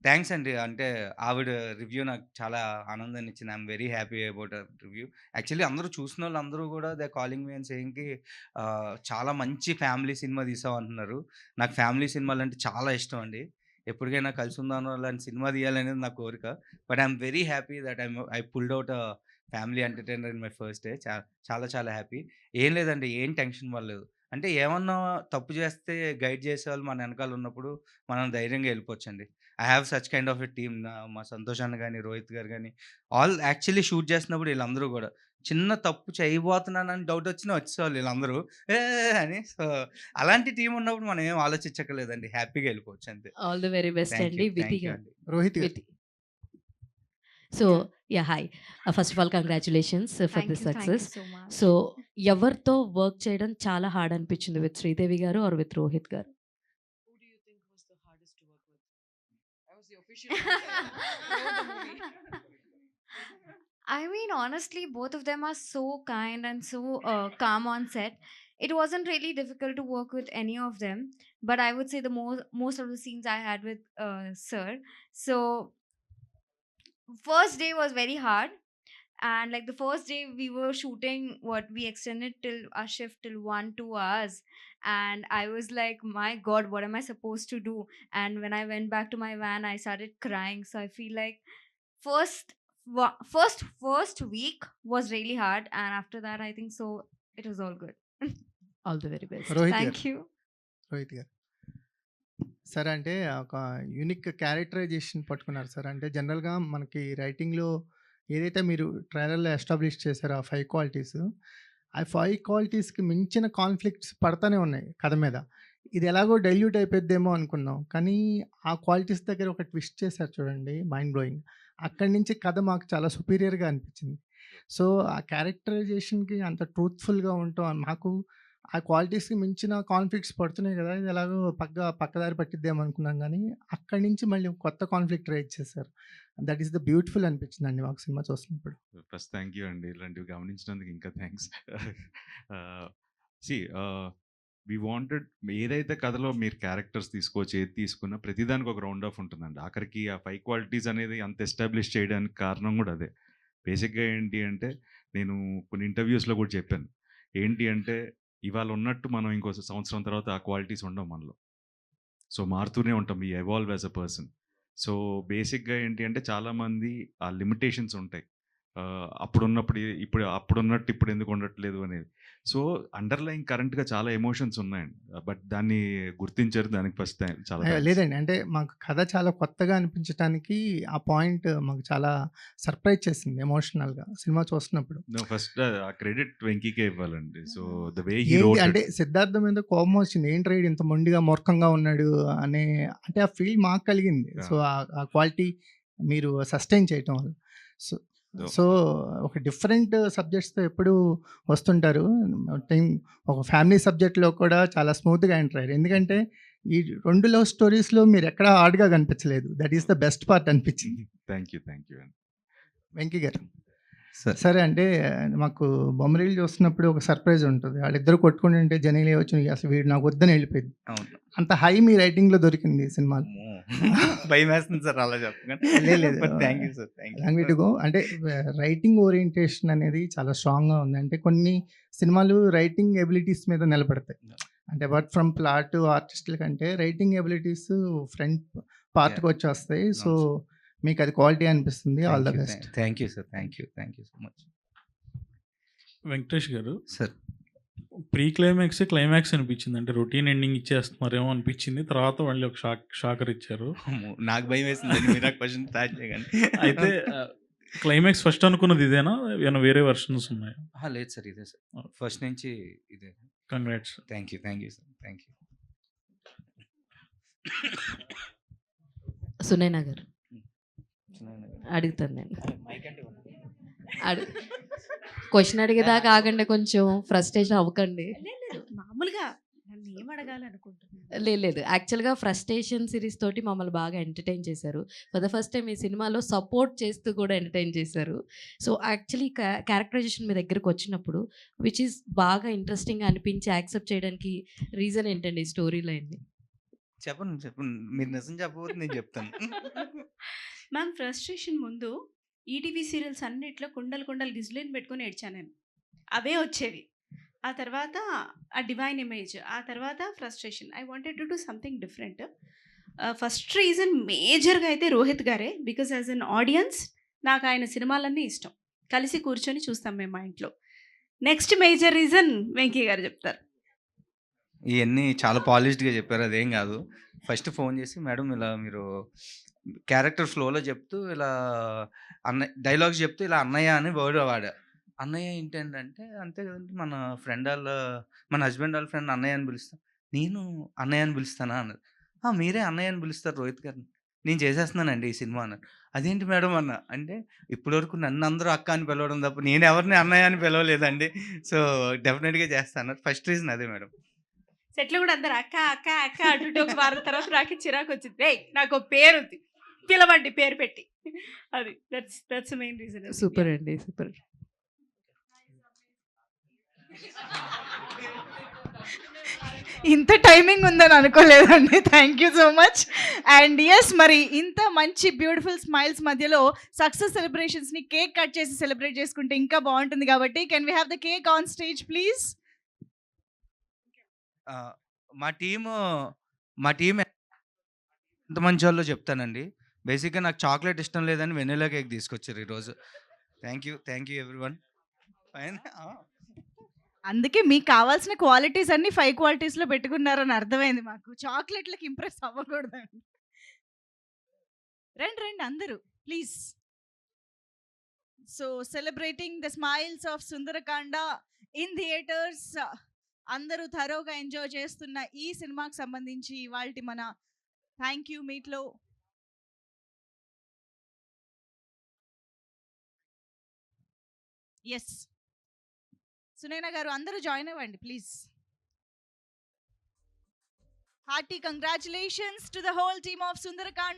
థ్యాంక్స్ అండి. అంటే ఆవిడ రివ్యూ నాకు చాలా ఆనందాన్ని ఇచ్చింది. I'm very happy about review. Actually అందరూ చూసిన వాళ్ళు అందరూ కూడా దే కాలింగ్ మీ అండ్ సేయింగ్కి చాలా మంచి ఫ్యామిలీ సినిమా తీసావు అంటున్నారు. నాకు ఫ్యామిలీ సినిమాలు అంటే చాలా ఇష్టం అండి. ఎప్పటికైనా కలిసి ఉందాను అలాంటి సినిమా తీయాలనేది నా కోరిక. But I'm very happy that I pulled out family entertainer in my first day. చాలా చాలా హ్యాపీ. ఏం లేదండి, ఏం టెన్షన్ పడలేదు. అంటే ఏమన్నా తప్పు చేస్తే గైడ్ చేసేవాళ్ళు మన వెనకాల ఉన్నప్పుడు మనం ధైర్యంగా వెళ్ళిపోవచ్చండి. I have such kind of a team. మా సంతోష్ అన్న గాని, రోహిత్ గారు గాని ఆల్ యాక్చువల్లీ షూట్ చేసినప్పుడు వీళ్ళందరూ కూడా చిన్న తప్పు చేయబోతున్నానని డౌట్ వచ్చినా వచ్చేవాళ్ళు వీళ్ళందరూ అని. సో అలాంటి టీం ఉన్నప్పుడు మనం ఏం ఆలోచించక్కర్లేదండి, హ్యాపీగా వెళ్ళిపోవచ్చు అంతే.
All the very best
thank
అండి.
You,
Vithi
thank you
garu.
అండి.
Rohit garu
Vithi. So yeah hi. First of all congratulations for
Thank
this
you. Thank you
success.
so much.
So ఎవరితో వర్క్ చేయడం చాలా హార్డ్ అనిపించింది, విత్ శ్రీదేవి గారు ఆర్ విత్ రోహిత్ గారు?
Who do you think was the hardest to work with? I was the official
I mean, honestly, both of them are so kind and so calm on set. It wasn't really difficult to work with any of them, but I would say the most of the scenes I had with Sir. So first day was very hard, and like the first day we were shooting, we extended till our shift till 1-2 hours, and I was like, my god, what am I supposed to do? And when I went back to my van, I started crying. So I feel like first week was really hard, and after that I think so it was all good.
All the very best.
Rohit
Thank
గారు
you.
రోహిత్ గారు సార్, అంటే ఒక యూనిక్ క్యారెక్టరైజేషన్ పట్టుకున్నారు సార్. అంటే జనరల్గా మనకి రైటింగ్లో ఏదైతే మీరు ట్రైలర్లో ఎస్టాబ్లిష్ చేశారో ఆ 5 క్వాలిటీస్, ఆ 5 క్వాలిటీస్కి మించిన కాన్ఫ్లిక్ట్స్ పడతానే ఉన్నాయి కథ మీద. ఇది ఎలాగో డైల్యూట్ అయిపోద్దేమో అనుకున్నాం, కానీ ఆ క్వాలిటీస్ దగ్గర ఒక ట్విస్ట్ చేశారు చూడండి, మైండ్ బ్లోయింగ్. అక్కడి నుంచి కథ మాకు చాలా సుపీరియర్గా అనిపించింది. సో ఆ క్యారెక్టరైజేషన్కి అంత ట్రూత్ఫుల్గా ఉంటాం మాకు ఆ క్వాలిటీస్కి మించిన కాన్ఫ్లిక్ట్స్ పడుతున్నాయి కదా, ఇది ఎలాగో పక్కదారి పట్టిద్దేమో అనుకున్నాం, కానీ అక్కడి నుంచి మళ్ళీ కొత్త కాన్ఫ్లిక్ట్ రైజ్ చేశారు. దట్ ఈస్ ద బ్యూటిఫుల్ అనిపించిందండి మాకు సినిమా చూస్తున్నప్పుడు.
ఫస్ట్ థ్యాంక్ యూ అండి, ఇలాంటివి గమనించినందుకు ఇంకా థ్యాంక్స్. సి వి వాంటెడ్ ఏదైతే కథలో మీరు క్యారెక్టర్స్ తీసుకోవచ్చు, ఏది తీసుకున్నా ప్రతిదానికి ఒక రౌండ్ ఆఫ్ ఉంటుందండి. ఆఖరికి ఆ 5 క్వాలిటీస్ అనేది అంత ఎస్టాబ్లిష్ చేయడానికి కారణం కూడా అదే. బేసిక్గా ఏంటి అంటే నేను కొన్ని ఇంటర్వ్యూస్లో కూడా చెప్పాను, ఏంటి అంటే ఇవాళ ఉన్నట్టు మనం ఇంకో సంవత్సరం తర్వాత ఆ క్వాలిటీస్ ఉండవు మనలో. సో మారుతూనే ఉంటాం, ఈ evolve as a person. So బేసిక్గా ఏంటి అంటే చాలామంది ఆ లిమిటేషన్స్ ఉంటాయి, అప్పుడున్నప్పుడు అప్పుడున్నట్టు ఇప్పుడు ఎందుకు ఉండట్లేదు అనేది. సో అండర్లైన్ కరెంట్గా చాలా ఎమోషన్స్ ఉన్నాయండి, బట్ దాన్ని గుర్తించారు. దానికి ఫస్ట్ చాలా
లేదండి, అంటే మాకు కథ చాలా కొత్తగా అనిపించడానికి ఆ పాయింట్ మాకు చాలా సర్ప్రైజ్ చేసింది ఎమోషనల్గా సినిమా చూస్తున్నప్పుడు.
ఫస్ట్ ఆ క్రెడిట్ వెంకీకే ఇవ్వాలండి. సో ద వే హీ
ఏంటి
రోట్
అంటే సిద్ధార్థం మీద కోపం వచ్చింది, ఏంటి రైడ్ ఇంత మొండిగా మూర్ఖంగా ఉన్నాడు అనే, అంటే ఆ ఫీల్ మాకు కలిగింది. సో ఆ క్వాలిటీ మీరు సస్టైన్ చేయటం వల్ల. సో సో ఒక డిఫరెంట్ సబ్జెక్ట్స్తో ఎప్పుడు వస్తుంటారు, టైం ఒక ఫ్యామిలీ సబ్జెక్ట్లో కూడా చాలా స్మూత్గా ఎంటర్ అయ్యారు. ఎందుకంటే ఈ 2 లవ్ స్టోరీస్లో మీరు ఎక్కడ హార్డ్గా కనిపించలేదు. That is the best part అనిపించింది.
థ్యాంక్ యూ అండి.
వెంకీ గారు సరే, అంటే మాకు బొమ్మరీలు చూస్తున్నప్పుడు ఒక సర్ప్రైజ్ ఉంటుంది, వాళ్ళిద్దరు కొట్టుకుంటుంటే జనీలే వచ్చి అసలు వీడు నాకు వద్దని వెళ్ళిపోయింది. అంత హై మీ రైటింగ్లో దొరికింది ఈ సినిమాలో.
భయం వేస్తుంది సార్ అలా చెప్పకండి.
లేదు,
thank you sir, thank you.
Language go అంటే రైటింగ్ ఓరియంటేషన్ అనేది చాలా స్ట్రాంగ్గా ఉంది. అంటే కొన్ని సినిమాలు రైటింగ్ ఎబిలిటీస్ మీద నిలబడతాయి, అంటే అపార్ట్ ఫ్రమ్ ప్లాట్ ఆర్టిస్టుల కంటే రైటింగ్ ఎబిలిటీస్ ఫ్రంట్ పార్ట్కి వచ్చి వస్తాయి. సో మీకు అది క్వాలిటీ అనిపిస్తుంది. All the best.
Thank you sir, thank you so much.
Venkatesh garu
sir,
pre climax అనిపించింది, అంటే రొటీన్ ఎండింగ్ ఇచ్చేస్తున్నారేమో అనిపించింది. తర్వాత మళ్ళీ ఒక షాకర్ ఇచ్చారు.
నాకు భయం వేసింది మీరు ఆ క్వశ్చన్ స్టార్ట్ చేయగానే.
అయితే క్లైమాక్స్ ఫస్ట్ అనుకున్నది ఇదేనా, ఏమైనా వేరే వర్షన్స్ ఉన్నాయా?
లేదు సార్, ఇదే సార్, ఫస్ట్ నుంచి ఇదే.
Congrats.
Thank you sir, thank you.
Sunaina గారు అడుగుతాను నేను. క్వశ్చన్ అడిగేదాకా ఆగండి, కొంచెం ఫ్రస్ట్రేషన్ అవ్వకండి.
మామూలుగా నన్ను ఏం అడగాలనుకుంటున్నాను?
లేదు, యాక్చువల్గా ఫ్రస్ట్రేషన్ సిరీస్ తోటి మమ్మల్ని బాగా ఎంటర్టైన్ చేశారు. ఫర్ ద ఫస్ట్ టైం ఈ సినిమాలో సపోర్ట్ చేస్తూ కూడా ఎంటర్టైన్ చేశారు. సో యాక్చువల్లీ క్యారెక్టరైజేషన్ మీ దగ్గరకు వచ్చినప్పుడు విచ్ ఈస్ బాగా ఇంట్రెస్టింగ్ అనిపించి యాక్సెప్ట్ చేయడానికి రీజన్ ఏంటండి ఈ స్టోరీ లైన్ని?
చెప్పండి, మీరు నిజం చెప్పబోతే నేను చెప్తాను.
మ్యామ్, ఫ్రస్ట్రేషన్ ముందు ఈటీవీ సీరియల్స్ అన్నిట్లో కుండలు గిజ్లీని పెట్టుకొని ఏడ్చాను నేను, అవే వచ్చేవి. ఆ తర్వాత ఆ డివైన్ ఇమేజ్, ఆ తర్వాత frustration. I wanted to do something different. First reason మేజర్గా అయితే రోహిత్ గారే, బికాజ్ యాజ్ అన్ ఆడియన్స్ నాకు ఆయన సినిమాలన్నీ ఇష్టం, కలిసి కూర్చొని చూస్తాం మేము మా ఇంట్లో. నెక్స్ట్ మేజర్ రీజన్ వెంకీ గారు చెప్తారు.
ఇయన్నీ చాలా పాలిష్డ్‌గా చెప్పారు. అదేం గాదు. ఫస్ట్ ఫోన్ చేసి, "మేడం ఇలా మీరు క్యారెక్టర్ ఫ్లోలో చెప్తూ ఇలా డైలాగ్స్ చెప్తూ ఇలా అన్నయ్య అని వర్డ్ వాడా." అన్నయ్య ఏంటంటే, "అంతే కదండీ మన మన హస్బెండ్ వాళ్ళ ఫ్రెండ్ అన్నయ్య అని పిలుస్తా." "నేను అన్నయ్య అని పిలుస్తానా?" అన్నది. మీరే అన్నయ్య అని పిలుస్తారు రోహిత్ గారిని. నేను చేసేస్తున్నానండి ఈ సినిమా అన్నాను. "అదేంటి మేడం" అన్నా. అంటే ఇప్పటివరకు నన్ను అందరూ అక్క అని పిలవడం తప్ప నేను ఎవరిని అన్నయ్య అని పిలవలేదండి. సో, డెఫినిట్‌గా చేస్తా అన్నారు. ఫస్ట్ రీజన్ అదే మేడం.
సెట్లు కూడా అందరు అక్క అక్క అక్క అంటుంటే ఒక వారం తర్వాత నాకు చిరాకు వచ్చింది. రేయ్ నాకు ఒక పేరు ఉంది, పిలవండి పేరు పెట్టి. అది దట్స్ మెయిన్ రీజన్.
సూపర్ అండి, సూపర్.
ఇంత టైమింగ్ ఉందని అనుకోలేదండి. Thank you so much. And yes, మరి ఇంత మంచి బ్యూటిఫుల్ స్మైల్స్ మధ్యలో సక్సెస్ సెలబ్రేషన్స్ని కేక్ కట్ చేసి సెలబ్రేట్ చేసుకుంటే ఇంకా బాగుంటుంది కాబట్టి can we have the cake on stage please?
మా టీమ్ ఎంత మంచోళ్ళో చెప్తానండి. బేసిక్‌గా నాకు చాక్లేట్ ఇష్టం లేదని వెనిలా కేక్ తీసుకొచ్చారు ఈరోజు. Thank you everyone. ఫైన్.
అందుకే మీకు కావాల్సిన క్వాలిటీస్ అన్ని 5 క్వాలిటీస్‌లో పెట్టుకున్నారని అర్థమైంది మాకు. చాక్లెట్‌లకి ఇంప్రెస్ అవ్వకూడదండి. రండి అందరూ please. So celebrating the smiles of Sundarakanda in theatres. అందరూ థరోగా ఎంజాయ్ చేస్తున్న ఈ సినిమాకి సంబంధించి ఇవాల్టి మన థ్యాంక్ యూ మీట్లో ఎస్ సునైనా గారు అందరూ జాయిన్ అవ్వండి please. Hearty congratulations to the whole team of Sundarakanda.